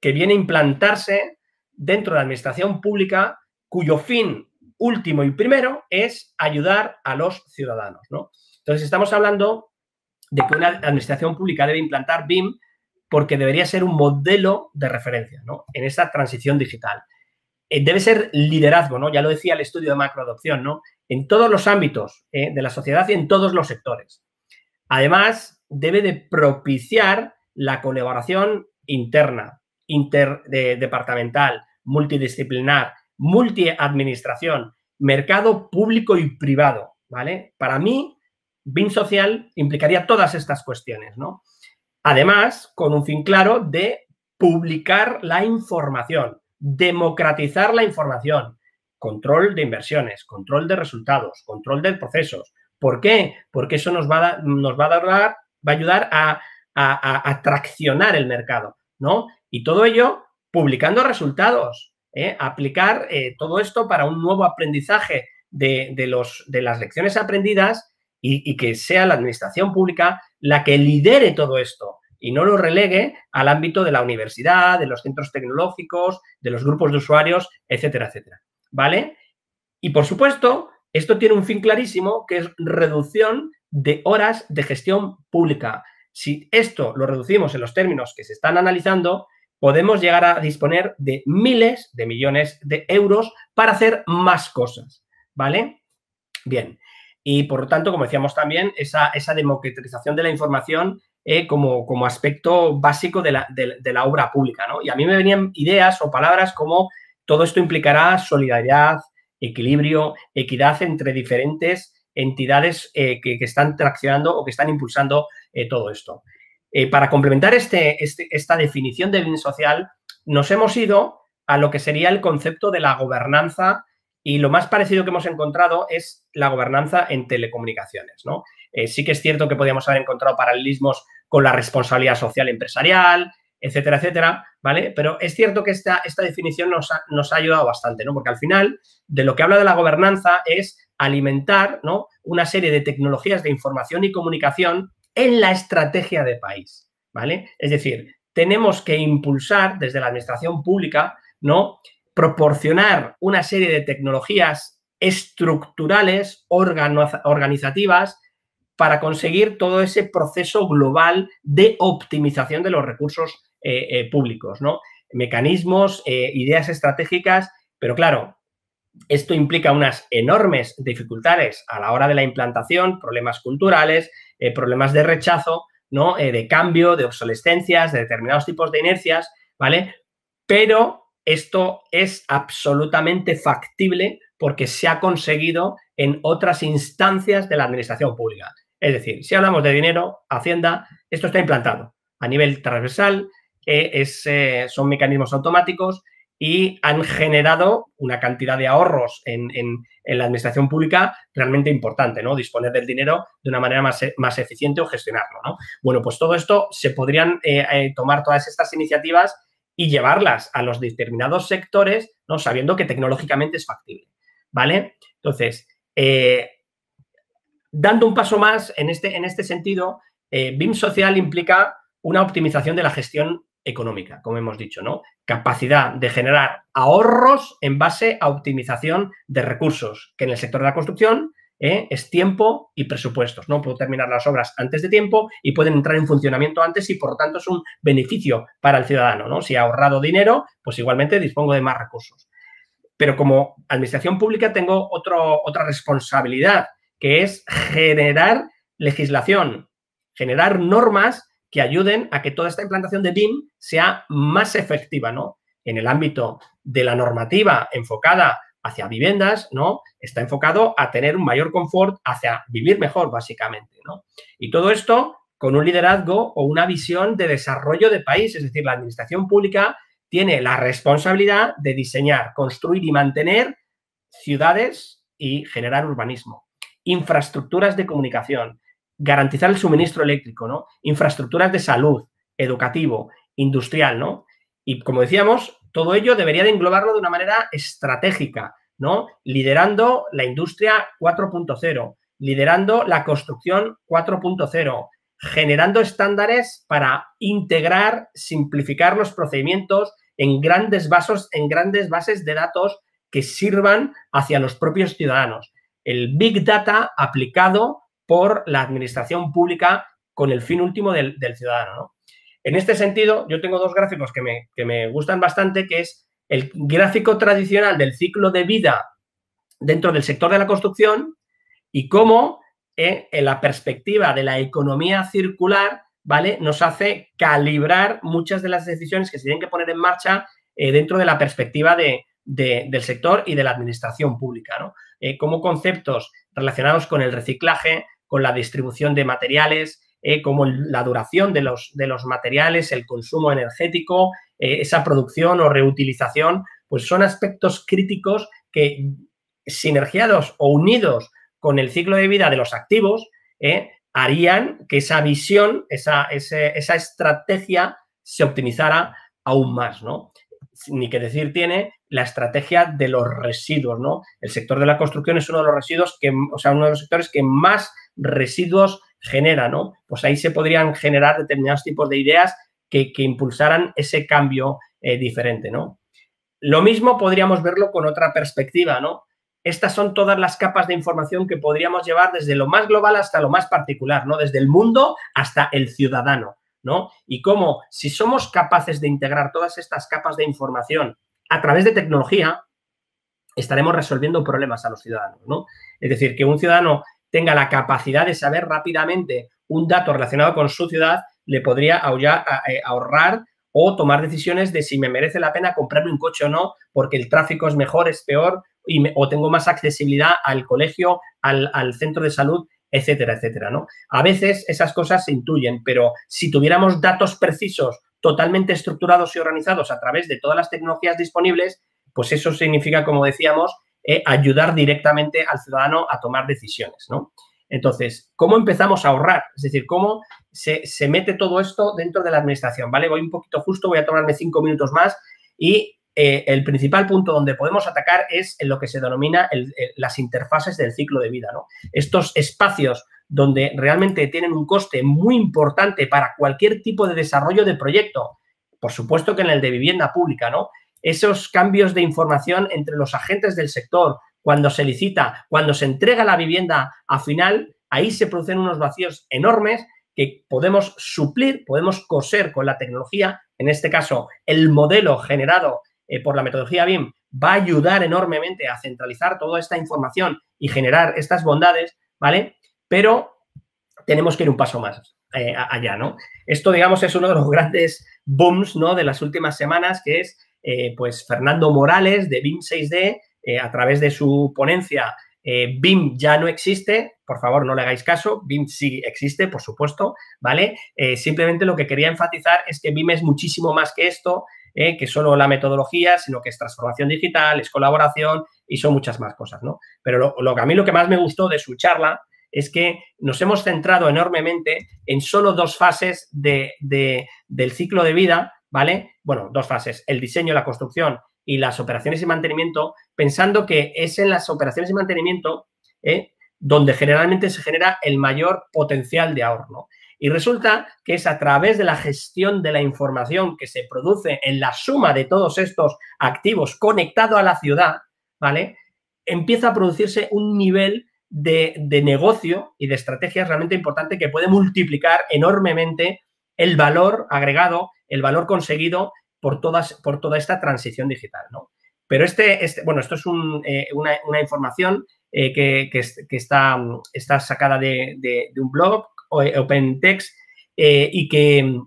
que viene a implantarse dentro de la administración pública cuyo fin último y primero es ayudar a los ciudadanos, ¿no? Entonces, estamos hablando de que una administración pública debe implantar BIM porque debería ser un modelo de referencia, ¿no? En esa transición digital. Debe ser liderazgo, ¿no? Ya lo decía el estudio de macroadopción, ¿no? En todos los ámbitos de la sociedad y en todos los sectores. Además, debe de propiciar la colaboración interna, interdepartamental, multidisciplinar, multiadministración, mercado público y privado, ¿vale? Para mí, BIM social implicaría todas estas cuestiones, ¿no? Además, con un fin claro de publicar la información, democratizar la información, control de inversiones, control de resultados, control de procesos. ¿Por qué? Porque eso nos va a ayudar a traccionar el mercado, ¿no? Y todo ello publicando resultados, aplicar todo esto para un nuevo aprendizaje de las lecciones aprendidas y que sea la administración pública la que lidere todo esto y no lo relegue al ámbito de la universidad, de los centros tecnológicos, de los grupos de usuarios, etcétera, etcétera, ¿vale? Y, por supuesto, Esto tiene un fin clarísimo, que es reducción de horas de gestión pública. Si esto lo reducimos en los términos que se están analizando, podemos llegar a disponer de miles de millones de euros para hacer más cosas, ¿vale? Bien, y por lo tanto, como decíamos también, esa democratización de la información como aspecto básico de la obra pública, ¿no? Y a mí me venían ideas o palabras como todo esto implicará solidaridad, equilibrio, equidad entre diferentes entidades que están traccionando o que están impulsando todo esto. Para complementar esta definición de bien social, nos hemos ido a lo que sería el concepto de la gobernanza, y lo más parecido que hemos encontrado es la gobernanza en telecomunicaciones, ¿no? Sí que es cierto que podríamos haber encontrado paralelismos con la responsabilidad social empresarial, etcétera, etcétera, ¿vale? Pero es cierto que esta definición nos ha ayudado bastante, ¿no? Porque al final de lo que habla de la gobernanza es alimentar, ¿no?, una serie de tecnologías de información y comunicación en la estrategia de país, ¿vale? Es decir, tenemos que impulsar desde la administración pública, ¿no?, proporcionar una serie de tecnologías estructurales, organizativas, para conseguir todo ese proceso global de optimización de los recursos públicos, ¿no? Mecanismos, ideas estratégicas, pero claro, esto implica unas enormes dificultades a la hora de la implantación, problemas culturales, problemas de rechazo, ¿no?, de cambio, de obsolescencias, de determinados tipos de inercias, ¿vale? Pero esto es absolutamente factible porque se ha conseguido en otras instancias de la administración pública. Es decir, si hablamos de dinero, Hacienda, esto está implantado a nivel transversal, son mecanismos automáticos y han generado una cantidad de ahorros en la administración pública realmente importante, ¿no? Disponer del dinero de una manera más eficiente o gestionarlo, ¿no? Bueno, pues todo esto se podrían tomar todas estas iniciativas y llevarlas a los determinados sectores, ¿no?, sabiendo que tecnológicamente es factible, ¿vale? Entonces, dando un paso más en este sentido, BIM social implica una optimización de la gestión económica, como hemos dicho, ¿no? Capacidad de generar ahorros en base a optimización de recursos, que en el sector de la construcción es tiempo y presupuestos, ¿no? Puedo terminar las obras antes de tiempo y pueden entrar en funcionamiento antes y, por lo tanto, es un beneficio para el ciudadano, ¿no? Si he ahorrado dinero, pues igualmente dispongo de más recursos. Pero como administración pública tengo otra responsabilidad, que es generar legislación, generar normas que ayuden a que toda esta implantación de BIM sea más efectiva, ¿no? En el ámbito de la normativa enfocada hacia viviendas, ¿no?, está enfocado a tener un mayor confort, hacia vivir mejor, básicamente, ¿no? Y todo esto con un liderazgo o una visión de desarrollo de país, es decir, la administración pública tiene la responsabilidad de diseñar, construir y mantener ciudades y generar urbanismo, infraestructuras de comunicación, garantizar el suministro eléctrico, ¿no?, infraestructuras de salud, educativo, industrial, ¿no? Y como decíamos, todo ello debería de englobarlo de una manera estratégica, ¿no?, liderando la industria 4.0, liderando la construcción 4.0, generando estándares para integrar, simplificar los procedimientos en grandes bases de datos que sirvan hacia los propios ciudadanos. El Big Data aplicado por la administración pública con el fin último del ciudadano, ¿no? En este sentido, yo tengo dos gráficos que me gustan bastante, que es el gráfico tradicional del ciclo de vida dentro del sector de la construcción y cómo en la perspectiva de la economía circular, ¿vale?, nos hace calibrar muchas de las decisiones que se tienen que poner en marcha dentro de la perspectiva del sector y de la administración pública, ¿no? Como conceptos relacionados con el reciclaje, con la distribución de materiales, como la duración de los materiales, el consumo energético, esa producción o reutilización, pues son aspectos críticos que, sinergiados o unidos con el ciclo de vida de los activos, harían que esa visión, esa estrategia se optimizara aún más, ¿no? Ni que decir tiene la estrategia de los residuos, ¿no? El sector de la construcción es uno de los residuos uno de los sectores que más residuos genera, ¿no? Pues ahí se podrían generar determinados tipos de ideas que impulsaran ese cambio diferente, ¿no? Lo mismo podríamos verlo con otra perspectiva, ¿no? estas son todas las capas de información que podríamos llevar desde lo más global hasta lo más particular, ¿no? Desde el mundo hasta el ciudadano, ¿no? Y cómo, si somos capaces de integrar todas estas capas de información a través de tecnología, estaremos resolviendo problemas a los ciudadanos, ¿no? Es decir, que un ciudadano tenga la capacidad de saber rápidamente un dato relacionado con su ciudad, le podría ahorrar o tomar decisiones de si me merece la pena comprarme un coche o no, porque el tráfico es mejor, es peor, o tengo más accesibilidad al colegio, al centro de salud, etcétera, etcétera, ¿no? A veces esas cosas se intuyen, pero si tuviéramos datos precisos, totalmente estructurados y organizados a través de todas las tecnologías disponibles, pues eso significa, como decíamos, ayudar directamente al ciudadano a tomar decisiones, ¿no? Entonces, ¿cómo empezamos a ahorrar? Es decir, ¿cómo se mete todo esto dentro de la administración? ¿Vale? Voy un poquito justo, voy a tomarme 5 minutos más y el principal punto donde podemos atacar es en lo que se denomina las interfaces del ciclo de vida, ¿no? Estos espacios donde realmente tienen un coste muy importante para cualquier tipo de desarrollo de proyecto, por supuesto que en el de vivienda pública, ¿no? Esos cambios de información entre los agentes del sector, cuando se licita, cuando se entrega la vivienda a final, ahí se producen unos vacíos enormes que podemos suplir, podemos coser con la tecnología. En este caso, el modelo generado por la metodología BIM va a ayudar enormemente a centralizar toda esta información y generar estas bondades, ¿vale? Pero tenemos que ir un paso más allá, ¿no? Esto, digamos, es uno de los grandes booms, ¿no?, de las últimas semanas, que es pues Fernando Morales de BIM 6D, a través de su ponencia BIM ya no existe, por favor no le hagáis caso, BIM sí existe, por supuesto, ¿vale? Simplemente lo que quería enfatizar es que BIM es muchísimo más que esto, que solo la metodología, sino que es transformación digital, es colaboración y son muchas más cosas, ¿no? Pero a mí lo que más me gustó de su charla es que nos hemos centrado enormemente en solo 2 fases del ciclo de vida, ¿vale? Bueno, 2 fases, el diseño, la construcción y las operaciones y mantenimiento, pensando que es en las operaciones y mantenimiento donde generalmente se genera el mayor potencial de ahorro, ¿no? Y resulta que es a través de la gestión de la información que se produce en la suma de todos estos activos conectado a la ciudad, ¿vale? Empieza a producirse un nivel de negocio y de estrategias realmente importante que puede multiplicar enormemente el valor agregado, el valor conseguido por toda esta transición digital, ¿no? Pero bueno, esto es una información que está sacada de un blog, OpenText, y que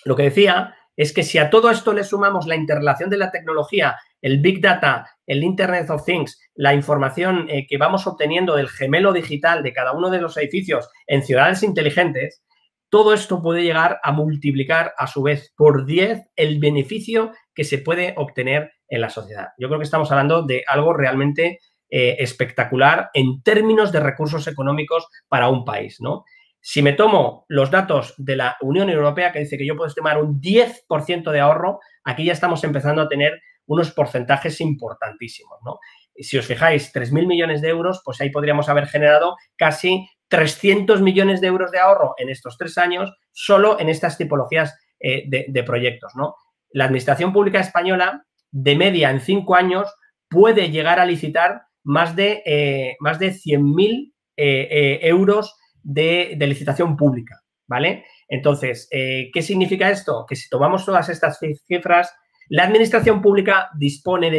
lo que decía es que si a todo esto le sumamos la interrelación de la tecnología, el Big Data, el Internet of Things, la información que vamos obteniendo del gemelo digital de cada uno de los edificios en ciudades inteligentes, todo esto puede llegar a multiplicar a su vez por 10 el beneficio que se puede obtener en la sociedad. Yo creo que estamos hablando de algo realmente espectacular en términos de recursos económicos para un país, ¿no? Si me tomo los datos de la Unión Europea, que dice que yo puedo estimar un 10% de ahorro, aquí ya estamos empezando a tener unos porcentajes importantísimos, ¿no? Si os fijáis, 3.000 millones de euros, pues ahí podríamos haber generado casi 300 millones de euros de ahorro en estos 3 años solo en estas tipologías de proyectos, ¿no? La Administración Pública Española, de media en 5 años, puede llegar a licitar más de 100.000 euros de licitación pública, ¿vale? Entonces, ¿qué significa esto? Que si tomamos todas estas cifras, la Administración Pública dispondría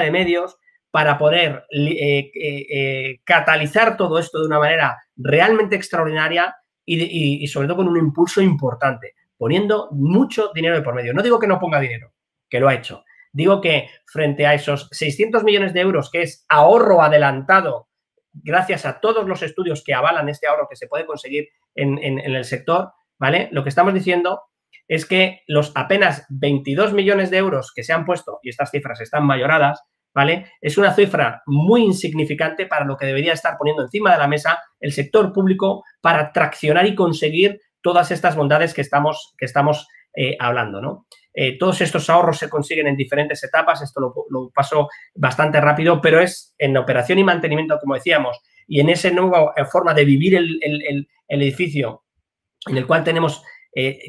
de medios para poder catalizar todo esto de una manera realmente extraordinaria y sobre todo con un impulso importante, poniendo mucho dinero de por medio. No digo que no ponga dinero, que lo ha hecho. Digo que frente a esos 600 millones de euros, que es ahorro adelantado, gracias a todos los estudios que avalan este ahorro que se puede conseguir en el sector, ¿vale? Lo que estamos diciendo es que los apenas 22 millones de euros que se han puesto, y estas cifras están mayoradas, ¿vale? Es una cifra muy insignificante para lo que debería estar poniendo encima de la mesa el sector público para traccionar y conseguir todas estas bondades que estamos hablando, ¿no? Todos estos ahorros se consiguen en diferentes etapas, esto lo paso bastante rápido, pero es en operación y mantenimiento, como decíamos, y en esa nueva forma de vivir el edificio en el cual tenemos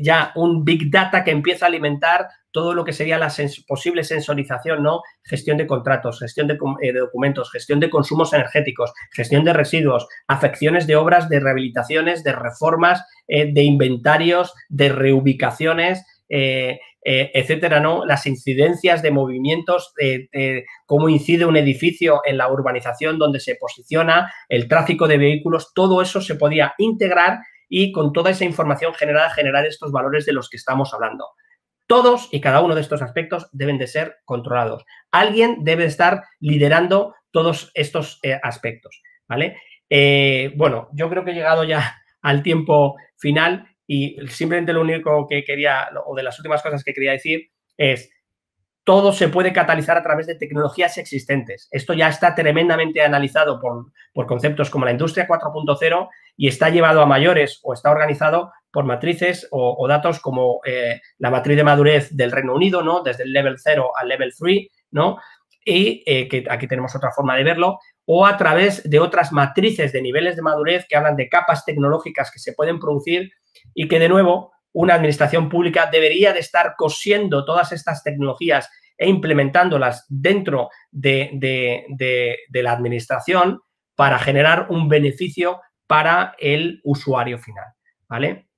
ya un Big Data que empieza a alimentar todo lo que sería la posible sensorización, ¿no? Gestión de contratos, gestión de documentos, gestión de consumos energéticos, gestión de residuos, afecciones de obras, de rehabilitaciones, de reformas, de inventarios, de reubicaciones, etcétera, ¿no? Las incidencias de movimientos, cómo incide un edificio en la urbanización donde se posiciona, el tráfico de vehículos, todo eso se podía integrar y con toda esa información generada generar estos valores de los que estamos hablando. Todos y cada uno de estos aspectos deben de ser controlados. Alguien debe estar liderando todos estos aspectos, ¿vale? Bueno, yo creo que he llegado ya al tiempo final y simplemente lo único que quería, o de las últimas cosas que quería decir es: todo se puede catalizar a través de tecnologías existentes. Esto ya está tremendamente analizado por conceptos como la industria 4.0 y está llevado a mayores o está organizado por matrices o datos como la matriz de madurez del Reino Unido, ¿no? Desde el level 0 al level 3, ¿no? Y que aquí tenemos otra forma de verlo, o a través de otras matrices de niveles de madurez que hablan de capas tecnológicas que se pueden producir y que, de nuevo, una administración pública debería de estar cosiendo todas estas tecnologías e implementándolas dentro de la administración para generar un beneficio para el usuario final, ¿vale?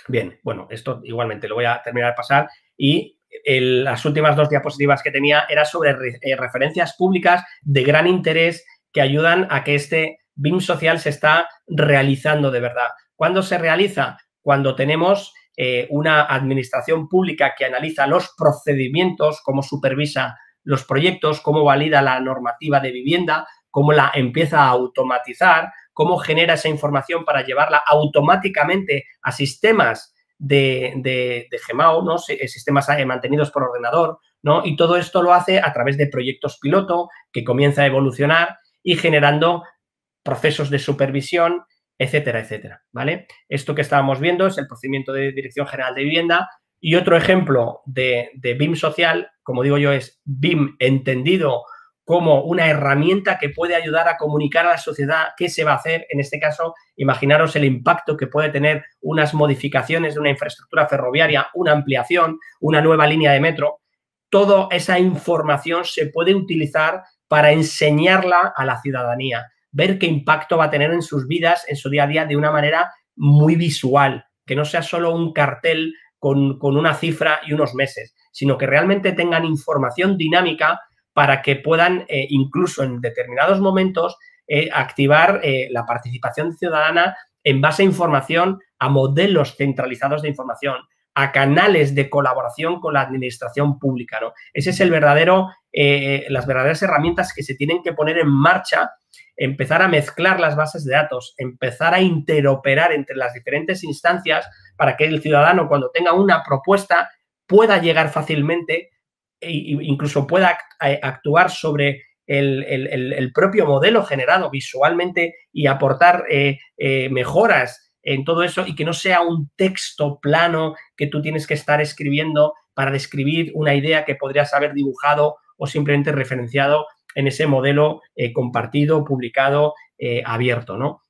Bien, bueno, esto igualmente lo voy a terminar de pasar y las últimas 2 diapositivas que tenía era sobre referencias públicas de gran interés que ayudan a que este BIM social se está realizando de verdad. ¿Cuándo se realiza? Cuando tenemos una administración pública que analiza los procedimientos, cómo supervisa los proyectos, cómo valida la normativa de vivienda, cómo la empieza a automatizar, cómo genera esa información para llevarla automáticamente a sistemas de GEMAO, ¿no? Sistemas mantenidos por ordenador, ¿no? Y todo esto lo hace a través de proyectos piloto que comienza a evolucionar y generando procesos de supervisión, etcétera, etcétera, ¿vale? Esto que estábamos viendo es el procedimiento de Dirección General de Vivienda y otro ejemplo de BIM social, como digo yo, es BIM entendido como una herramienta que puede ayudar a comunicar a la sociedad qué se va a hacer. En este caso, imaginaros el impacto que puede tener unas modificaciones de una infraestructura ferroviaria, una ampliación, una nueva línea de metro. Toda esa información se puede utilizar para enseñarla a la ciudadanía, ver qué impacto va a tener en sus vidas, en su día a día, de una manera muy visual, que no sea solo un cartel con una cifra y unos meses, sino que realmente tengan información dinámica para que puedan, incluso en determinados momentos, activar la participación ciudadana en base a información, a modelos centralizados de información, a canales de colaboración con la administración pública, ¿no? Ese es el verdadero, las verdaderas herramientas que se tienen que poner en marcha, empezar a mezclar las bases de datos, empezar a interoperar entre las diferentes instancias para que el ciudadano, cuando tenga una propuesta, pueda llegar fácilmente e incluso pueda actuar sobre el propio modelo generado visualmente y aportar mejoras en todo eso, y que no sea un texto plano que tú tienes que estar escribiendo para describir una idea que podrías haber dibujado o simplemente referenciado en ese modelo compartido, publicado, abierto, ¿no?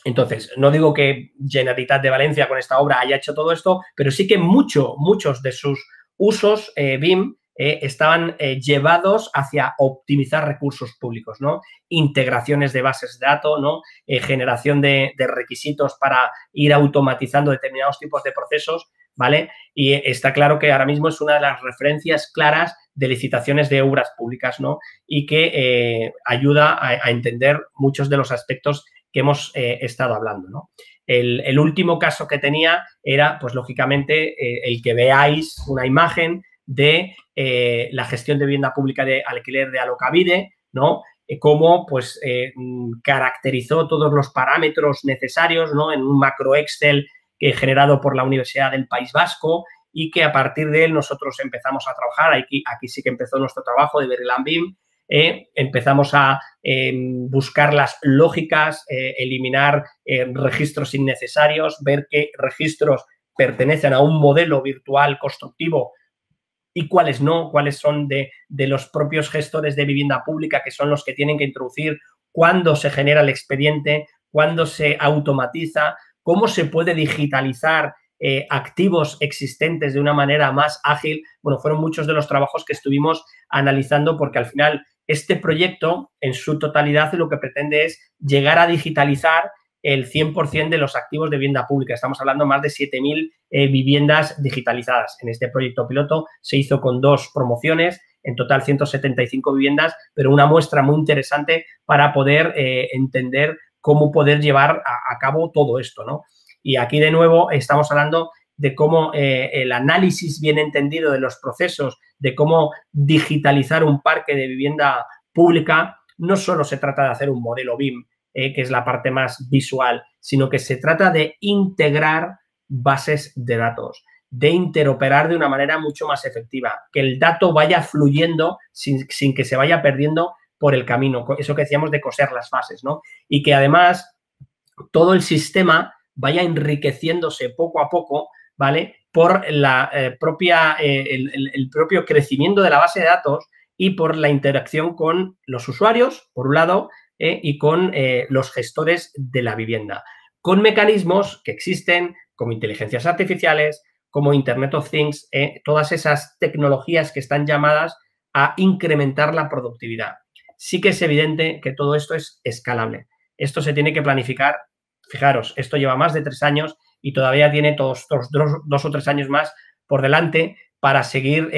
Entonces, no digo que Generalitat de Valencia con esta obra haya hecho todo esto, pero sí que muchos de sus usos BIM estaban llevados hacia optimizar recursos públicos, ¿no? Integraciones de bases de datos, ¿no? Generación de requisitos para ir automatizando determinados tipos de procesos, ¿vale? Y está claro que ahora mismo es una de las referencias claras de licitaciones de obras públicas, ¿no? Y que ayuda a entender muchos de los aspectos que hemos estado hablando, ¿no? El último caso que tenía era, pues, lógicamente, el que veáis una imagen de la gestión de vivienda pública de alquiler de Alokabide, ¿no? Cómo, pues, caracterizó todos los parámetros necesarios, ¿no? En un macro Excel generado por la Universidad del País Vasco, y que a partir de él nosotros empezamos a trabajar. Aquí sí que empezó nuestro trabajo de Verelan BIM. Empezamos a buscar las lógicas, eliminar registros innecesarios, ver qué registros pertenecen a un modelo virtual constructivo y cuáles no, cuáles son de los propios gestores de vivienda pública, que son los que tienen que introducir cuándo se genera el expediente, cuándo se automatiza, cómo se puede digitalizar activos existentes de una manera más ágil. Bueno, fueron muchos de los trabajos que estuvimos analizando porque al final este proyecto en su totalidad lo que pretende es llegar a digitalizar el 100% de los activos de vivienda pública. Estamos hablando de más de 7.000 viviendas digitalizadas. En este proyecto piloto se hizo con 2 promociones, en total 175 viviendas, pero una muestra muy interesante para poder entender cómo poder llevar a cabo todo esto, ¿no? Y aquí, de nuevo, estamos hablando de cómo el análisis bien entendido de los procesos, de cómo digitalizar un parque de vivienda pública, no solo se trata de hacer un modelo BIM, que es la parte más visual, sino que se trata de integrar bases de datos, de interoperar de una manera mucho más efectiva, que el dato vaya fluyendo sin que se vaya perdiendo por el camino, eso que decíamos de coser las bases, ¿no? Y que además todo el sistema vaya enriqueciéndose poco a poco, ¿vale? Por la el propio crecimiento de la base de datos y por la interacción con los usuarios, por un lado, y con los gestores de la vivienda, con mecanismos que existen como inteligencias artificiales, como Internet of Things, todas esas tecnologías que están llamadas a incrementar la productividad. Sí que es evidente que todo esto es escalable. Esto se tiene que planificar. Fijaros, esto lleva más de 3 años y todavía tiene todos 2 o 3 años más por delante para seguir,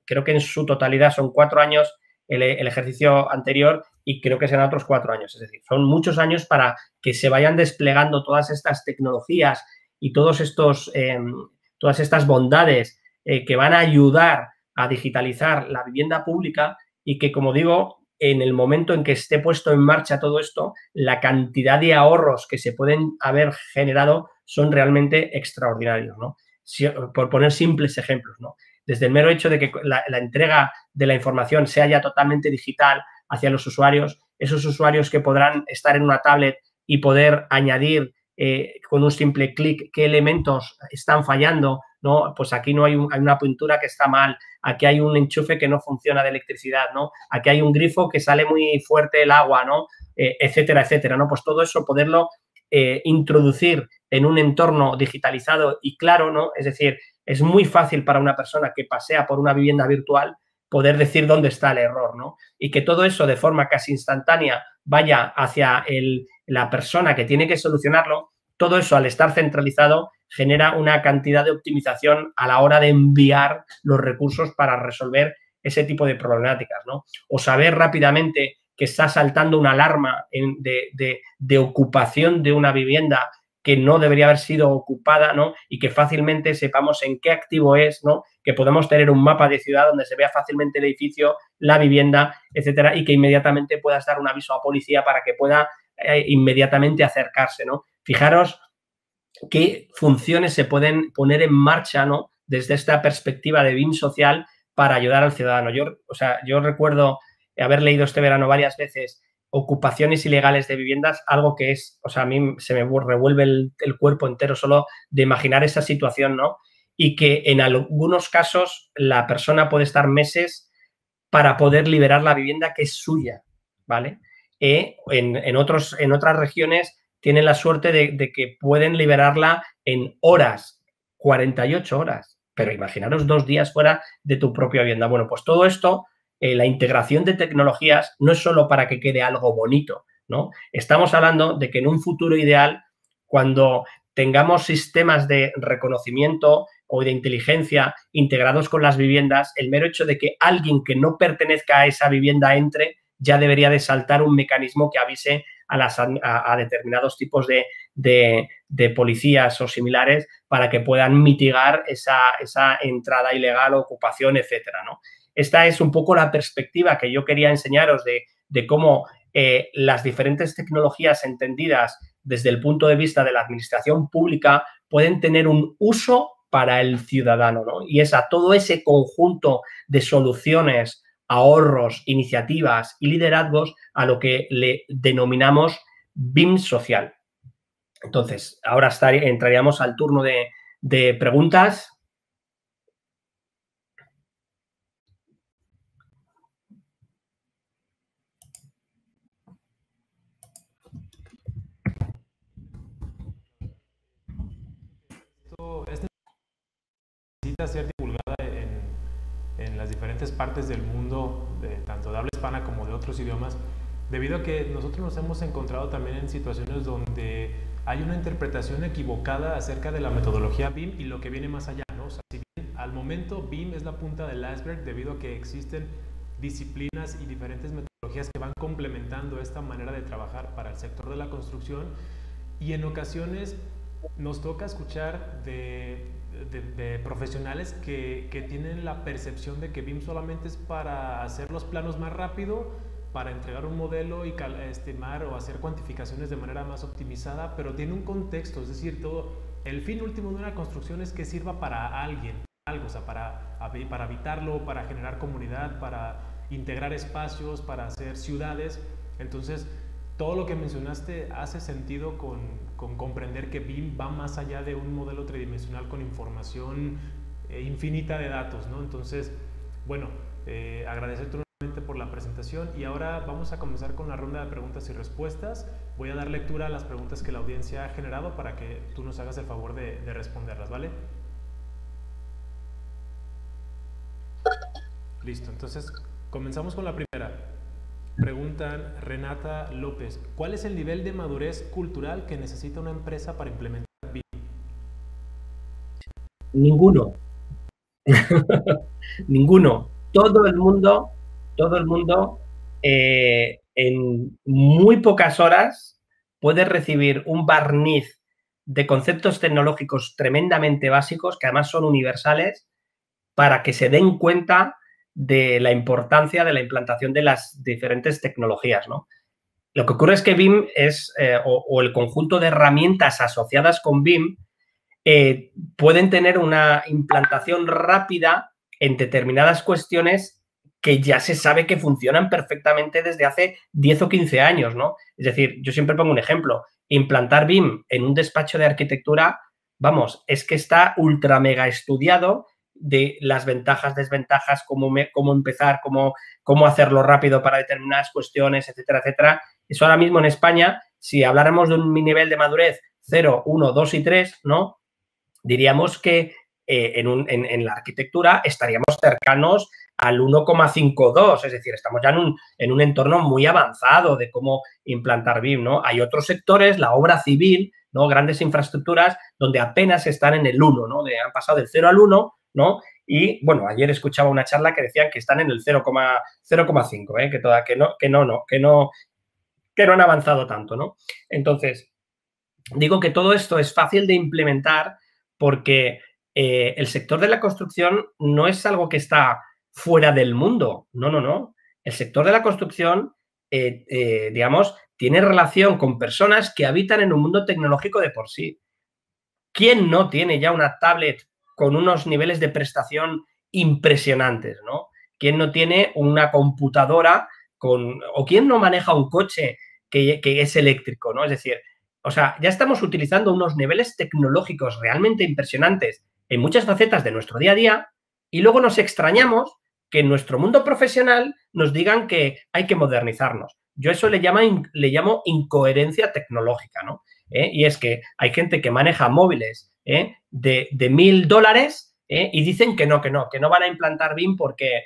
creo que en su totalidad son 4 años el ejercicio anterior y creo que serán otros 4 años. Es decir, son muchos años para que se vayan desplegando todas estas tecnologías y todas estas bondades que van a ayudar a digitalizar la vivienda pública y que, como digo, en el momento en que esté puesto en marcha todo esto, la cantidad de ahorros que se pueden haber generado son realmente extraordinarios, ¿no? Por poner simples ejemplos, ¿no? Desde el mero hecho de que la entrega de la información sea ya totalmente digital hacia los usuarios, esos usuarios que podrán estar en una tablet y poder añadir con un simple clic qué elementos están fallando, ¿no? Pues aquí no hay una pintura que está mal, aquí hay un enchufe que no funciona de electricidad, ¿no? Aquí hay un grifo que sale muy fuerte el agua, ¿no? Etcétera, etcétera, ¿no? Pues todo eso poderlo introducir en un entorno digitalizado y claro, ¿no? Es decir, es muy fácil para una persona que pasea por una vivienda virtual poder decir dónde está el error, ¿no? Y que todo eso de forma casi instantánea vaya hacia la persona que tiene que solucionarlo, todo eso al estar centralizado genera una cantidad de optimización a la hora de enviar los recursos para resolver ese tipo de problemáticas, ¿no? O saber rápidamente que está saltando una alarma de ocupación de una vivienda que no debería haber sido ocupada, ¿no? Y que fácilmente sepamos en qué activo es, ¿no? Que podemos tener un mapa de ciudad donde se vea fácilmente el edificio, la vivienda, etcétera, y que inmediatamente puedas dar un aviso a policía para que pueda inmediatamente acercarse, ¿no? Fijaros qué funciones se pueden poner en marcha, ¿no? Desde esta perspectiva de BIM social para ayudar al ciudadano. Yo recuerdo haber leído este verano varias veces ocupaciones ilegales de viviendas, algo que es, a mí se me revuelve el cuerpo entero solo de imaginar esa situación, ¿no? Y que en algunos casos la persona puede estar meses para poder liberar la vivienda que es suya, ¿vale? En otras regiones tienen la suerte de que pueden liberarla en horas, 48 horas. Pero imaginaros 2 días fuera de tu propia vivienda. Bueno, pues todo esto, la integración de tecnologías no es solo para que quede algo bonito, ¿no? Estamos hablando de que en un futuro ideal, cuando tengamos sistemas de reconocimiento o de inteligencia integrados con las viviendas, el mero hecho de que alguien que no pertenezca a esa vivienda entre, ya debería de saltar un mecanismo que avise a determinados tipos de policías o similares para que puedan mitigar esa entrada ilegal o ocupación, etcétera, ¿no? Esta es un poco la perspectiva que yo quería enseñaros de cómo las diferentes tecnologías entendidas desde el punto de vista de la administración pública pueden tener un uso para el ciudadano, ¿no? Y es a todo ese conjunto de soluciones, ahorros, iniciativas y liderazgos a lo que le denominamos BIM social. Entonces, ahora entraríamos al turno de preguntas. diferentes partes del mundo, tanto de habla hispana como de otros idiomas, debido a que nosotros nos hemos encontrado también en situaciones donde hay una interpretación equivocada acerca de la metodología BIM y lo que viene más allá, ¿no? O sea, si bien al momento BIM es la punta del iceberg debido a que existen disciplinas y diferentes metodologías que van complementando esta manera de trabajar para el sector de la construcción, y en ocasiones nos toca escuchar de profesionales que tienen la percepción de que BIM solamente es para hacer los planos más rápido, para entregar un modelo y estimar o hacer cuantificaciones de manera más optimizada, pero tiene un contexto, es decir, el fin último de una construcción es que sirva para alguien, algo, o sea, para habitarlo, para generar comunidad, para integrar espacios, para hacer ciudades. Entonces, todo lo que mencionaste hace sentido con comprender que BIM va más allá de un modelo tridimensional con información infinita de datos, ¿no? Entonces, bueno, agradecerte nuevamente por la presentación, y ahora vamos a comenzar con la ronda de preguntas y respuestas. Voy a dar lectura a las preguntas que la audiencia ha generado para que tú nos hagas el favor de responderlas, ¿vale? Listo, entonces comenzamos con la primera. Preguntan Renata López: ¿cuál es el nivel de madurez cultural que necesita una empresa para implementar BIM? Ninguno. Ninguno. Todo el mundo en muy pocas horas puede recibir un barniz de conceptos tecnológicos tremendamente básicos, que además son universales, para que se den cuenta de la importancia de la implantación de las diferentes tecnologías, ¿no? Lo que ocurre es que BIM es, o el conjunto de herramientas asociadas con BIM, pueden tener una implantación rápida en determinadas cuestiones que ya se sabe que funcionan perfectamente desde hace 10 o 15 años, ¿no? Es decir, yo siempre pongo un ejemplo: implantar BIM en un despacho de arquitectura, vamos, es que está ultra mega estudiado de las ventajas, desventajas, cómo empezar, cómo hacerlo rápido para determinadas cuestiones, etcétera, etcétera. Eso ahora mismo en España, si habláramos de un nivel de madurez 0, 1, 2 y 3, ¿no? Diríamos que en la arquitectura estaríamos cercanos al 1,52, es decir, estamos ya en un entorno muy avanzado de cómo implantar BIM, ¿no? Hay otros sectores, la obra civil, ¿no? Grandes infraestructuras, donde apenas están en el 1, ¿no? Han pasado del 0 al 1, ¿no? Y, bueno, ayer escuchaba una charla que decían que están en el 0,5, que no han avanzado tanto, ¿no? Entonces, digo que todo esto es fácil de implementar porque el sector de la construcción no es algo que está fuera del mundo. No, no, no. El sector de la construcción, digamos, tiene relación con personas que habitan en un mundo tecnológico de por sí. ¿Quién no tiene ya una tablet con unos niveles de prestación impresionantes, ¿no? ¿Quién no tiene una computadora o quién no maneja un coche que es eléctrico, ¿no? Es decir, o sea, ya estamos utilizando unos niveles tecnológicos realmente impresionantes en muchas facetas de nuestro día a día, y luego nos extrañamos que en nuestro mundo profesional nos digan que hay que modernizarnos. Yo eso le llamo incoherencia tecnológica, ¿no? Y es que hay gente que maneja móviles de $1.000 y dicen que no van a implantar BIM porque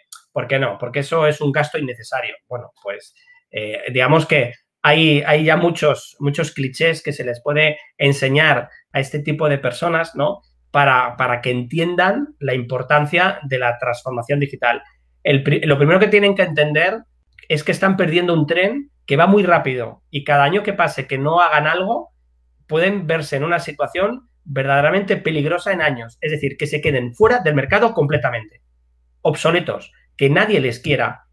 eso es un gasto innecesario. Bueno, pues digamos que hay ya muchos clichés que se les puede enseñar a este tipo de personas, ¿no? Para que entiendan la importancia de la transformación digital. Lo primero que tienen que entender es que están perdiendo un tren que va muy rápido, y cada año que pase que no hagan algo pueden verse en una situación verdaderamente peligrosa en años. Es decir, que se queden fuera del mercado completamente, obsoletos, que nadie les quiera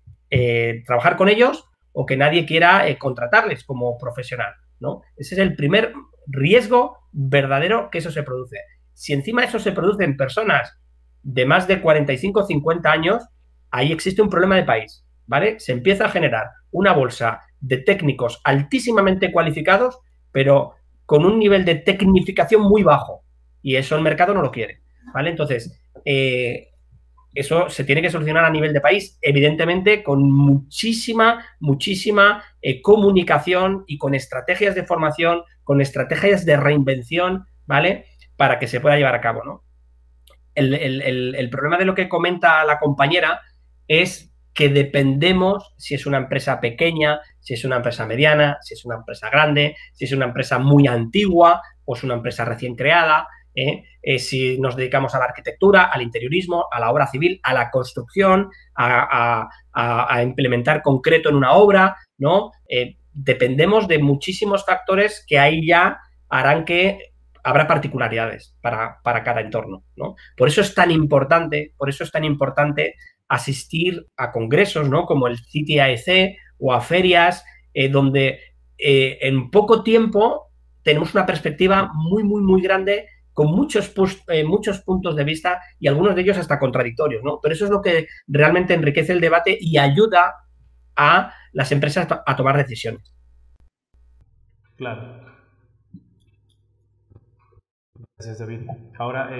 trabajar con ellos o que nadie quiera contratarles como profesional, ¿no? Ese es el primer riesgo verdadero que eso se produce. Si encima eso se produce en personas de más de 45 o 50 años, ahí existe un problema de país, ¿vale? Se empieza a generar una bolsa de técnicos altísimamente cualificados, pero con un nivel de tecnificación muy bajo, y eso el mercado no lo quiere, ¿vale? Entonces, eso se tiene que solucionar a nivel de país, evidentemente con muchísima comunicación y con estrategias de formación, con estrategias de reinvención, ¿vale? Para que se pueda llevar a cabo, ¿no? El problema de lo que comenta la compañera es que dependemos si es una empresa pequeña, si es una empresa mediana, si es una empresa grande, si es una empresa muy antigua o es una empresa recién creada, si nos dedicamos a la arquitectura, al interiorismo, a la obra civil, a la construcción, a implementar concreto en una obra, ¿no? Dependemos de muchísimos factores que ahí ya harán que habrá particularidades para cada entorno, ¿no? Por eso es tan importante asistir a congresos, ¿no? Como el CTIC o a ferias donde en poco tiempo tenemos una perspectiva muy, muy, muy grande con muchos puntos de vista y algunos de ellos hasta contradictorios, ¿no? Pero eso es lo que realmente enriquece el debate y ayuda a las empresas a tomar decisiones. Claro. Gracias, David. Ahora,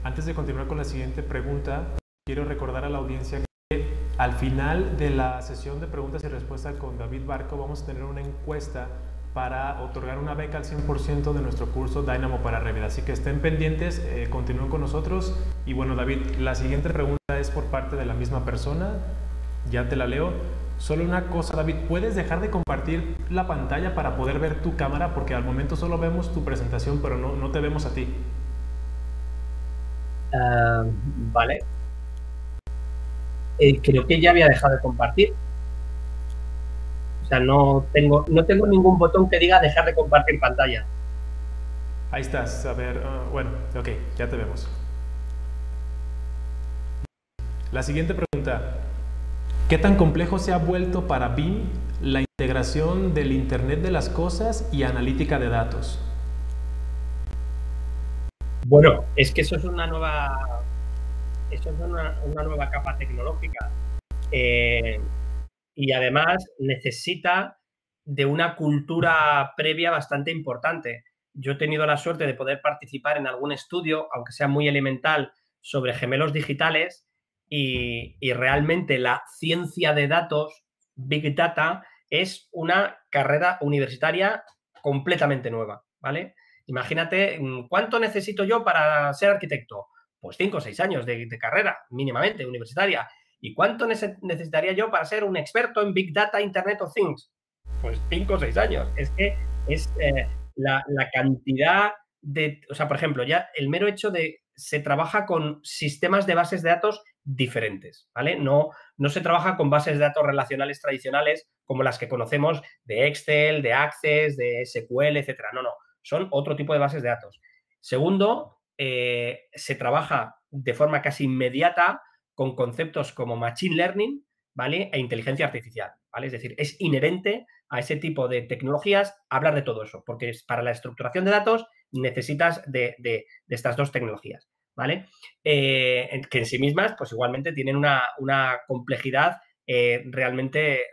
antes de continuar con la siguiente pregunta, quiero recordar a la audiencia que al final de la sesión de preguntas y respuestas con David Barco vamos a tener una encuesta para otorgar una beca al 100% de nuestro curso Dynamo para Revit. Así que estén pendientes, continúen con nosotros. Y bueno, David, la siguiente pregunta es por parte de la misma persona. Ya te la leo. Solo una cosa, David, ¿puedes dejar de compartir la pantalla para poder ver tu cámara? Porque al momento solo vemos tu presentación, pero no te vemos a ti. Vale. Creo que ya había dejado de compartir. O sea, no tengo ningún botón que diga dejar de compartir pantalla. Ahí estás. A ver, bueno, ok, ya te vemos. La siguiente pregunta. ¿Qué tan complejo se ha vuelto para BIM la integración del Internet de las cosas y analítica de datos? Bueno, es que eso es una nueva capa tecnológica y además necesita de una cultura previa bastante importante. Yo he tenido la suerte de poder participar en algún estudio, aunque sea muy elemental, sobre gemelos digitales y realmente la ciencia de datos, Big Data, es una carrera universitaria completamente nueva, ¿vale? Imagínate, ¿cuánto necesito yo para ser arquitecto? Pues 5 o 6 años de carrera, mínimamente, universitaria. ¿Y cuánto necesitaría yo para ser un experto en Big Data, Internet of Things? Pues 5 o 6 años. Es que es la cantidad de... O sea, por ejemplo, ya el mero hecho de se trabaja con sistemas de bases de datos diferentes, ¿vale? No se trabaja con bases de datos relacionales tradicionales como las que conocemos de Excel, de Access, de SQL, etcétera. No. Son otro tipo de bases de datos. Segundo, se trabaja de forma casi inmediata con conceptos como Machine Learning, ¿vale? E inteligencia artificial, ¿vale? Es decir, es inherente a ese tipo de tecnologías hablar de todo eso, porque para la estructuración de datos necesitas de estas dos tecnologías, ¿vale? Que en sí mismas, pues igualmente tienen una complejidad realmente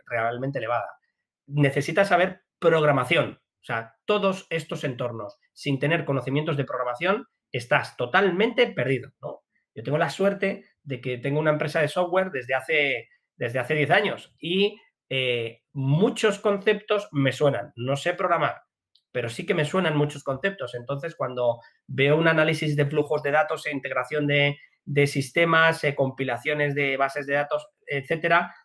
elevada. Necesitas saber programación. O sea, todos estos entornos, sin tener conocimientos de programación, estás totalmente perdido, ¿no? Yo tengo la suerte de que tengo una empresa de software desde hace 10 años y muchos conceptos me suenan. No sé programar, pero sí que me suenan muchos conceptos. Entonces, cuando veo un análisis de flujos de datos e integración de sistemas, compilaciones de bases de datos, etcétera,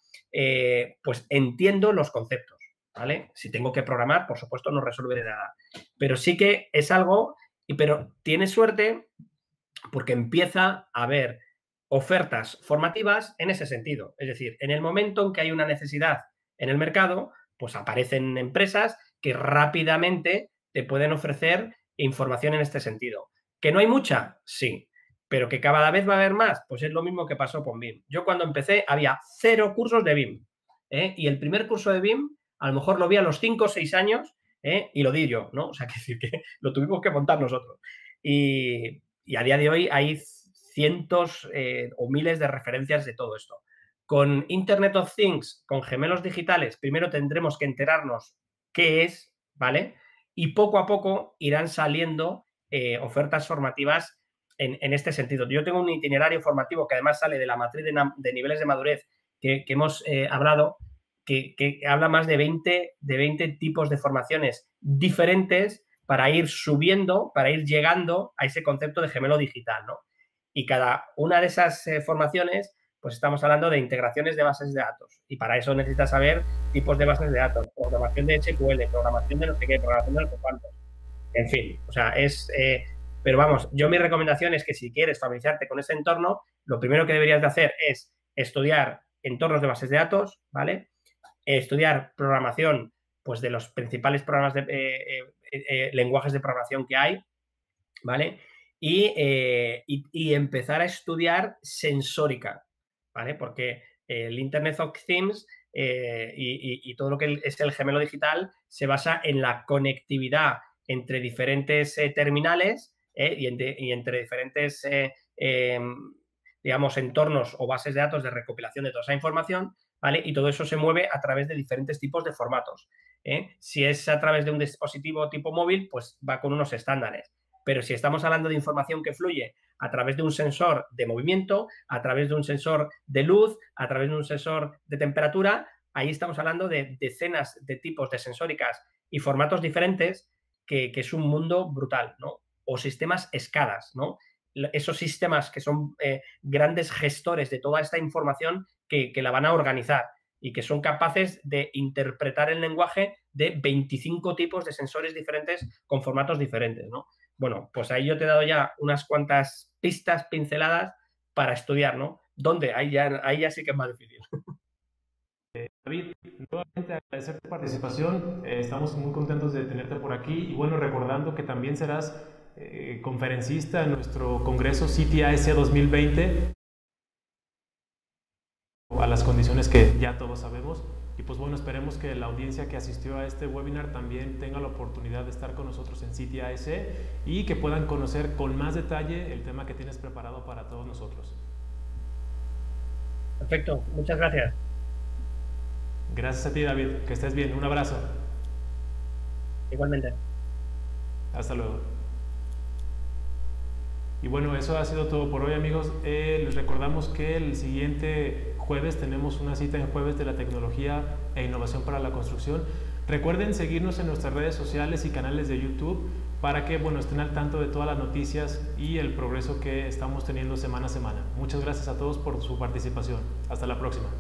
pues entiendo los conceptos, ¿vale? Si tengo que programar, por supuesto, no resolveré nada. Pero sí que es algo, pero tiene suerte porque empieza a haber ofertas formativas en ese sentido. Es decir, en el momento en que hay una necesidad en el mercado, pues aparecen empresas que rápidamente te pueden ofrecer información en este sentido. ¿Que no hay mucha? Sí. Pero que cada vez va a haber más, pues es lo mismo que pasó con BIM. Yo cuando empecé había 0 cursos de BIM. Y el primer curso de BIM a lo mejor lo vi a los 5 o 6 años y lo di yo, ¿no? O sea, que decir que lo tuvimos que montar nosotros. Y a día de hoy hay cientos o miles de referencias de todo esto. Con Internet of Things, con gemelos digitales, primero tendremos que enterarnos qué es, ¿vale? Y poco a poco irán saliendo ofertas formativas en este sentido. Yo tengo un itinerario formativo que además sale de la matriz de niveles de madurez que hemos hablado, que habla más de 20 tipos de formaciones diferentes para ir subiendo, para ir llegando a ese concepto de gemelo digital, ¿no? Y cada una de esas formaciones pues estamos hablando de integraciones de bases de datos. Y para eso necesitas saber tipos de bases de datos, programación de SQL, programación de no sé qué, programación de no sé cuántos. En fin, o sea, pero vamos, yo mi recomendación es que si quieres familiarizarte con ese entorno, lo primero que deberías de hacer es estudiar entornos de bases de datos, ¿vale? Estudiar programación, pues de los principales programas de lenguajes de programación que hay, ¿vale? Y empezar a estudiar sensórica, ¿vale? Porque el Internet of Things y todo lo que es el gemelo digital se basa en la conectividad entre diferentes terminales y entre diferentes, digamos, entornos o bases de datos de recopilación de toda esa información, ¿vale? Y todo eso se mueve a través de diferentes tipos de formatos. Si es a través de un dispositivo tipo móvil, pues va con unos estándares. Pero si estamos hablando de información que fluye a través de un sensor de movimiento, a través de un sensor de luz, a través de un sensor de temperatura, ahí estamos hablando de decenas de tipos de sensóricas y formatos diferentes que es un mundo brutal, ¿no? O sistemas escadas, ¿no? Esos sistemas que son grandes gestores de toda esta información que la van a organizar y que son capaces de interpretar el lenguaje de 25 tipos de sensores diferentes con formatos diferentes, ¿no? Bueno, pues ahí yo te he dado ya unas cuantas pistas, pinceladas para estudiar, ¿no? ¿Dónde? Ahí ya sí que es más difícil. David, nuevamente agradecer tu participación. Estamos muy contentos de tenerte por aquí y bueno, recordando que también serás conferencista en nuestro congreso CTIS 2020 a las condiciones que ya todos sabemos. Y pues bueno, esperemos que la audiencia que asistió a este webinar también tenga la oportunidad de estar con nosotros en CTIS y que puedan conocer con más detalle el tema que tienes preparado para todos nosotros. Perfecto, muchas gracias. Gracias a ti, David. Que estés bien. Un abrazo. Igualmente. Hasta luego. Y bueno, eso ha sido todo por hoy, amigos. Les recordamos que el siguiente jueves tenemos una cita en Jueves de la Tecnología e Innovación para la Construcción. Recuerden seguirnos en nuestras redes sociales y canales de YouTube para que bueno, estén al tanto de todas las noticias y el progreso que estamos teniendo semana a semana. Muchas gracias a todos por su participación. Hasta la próxima.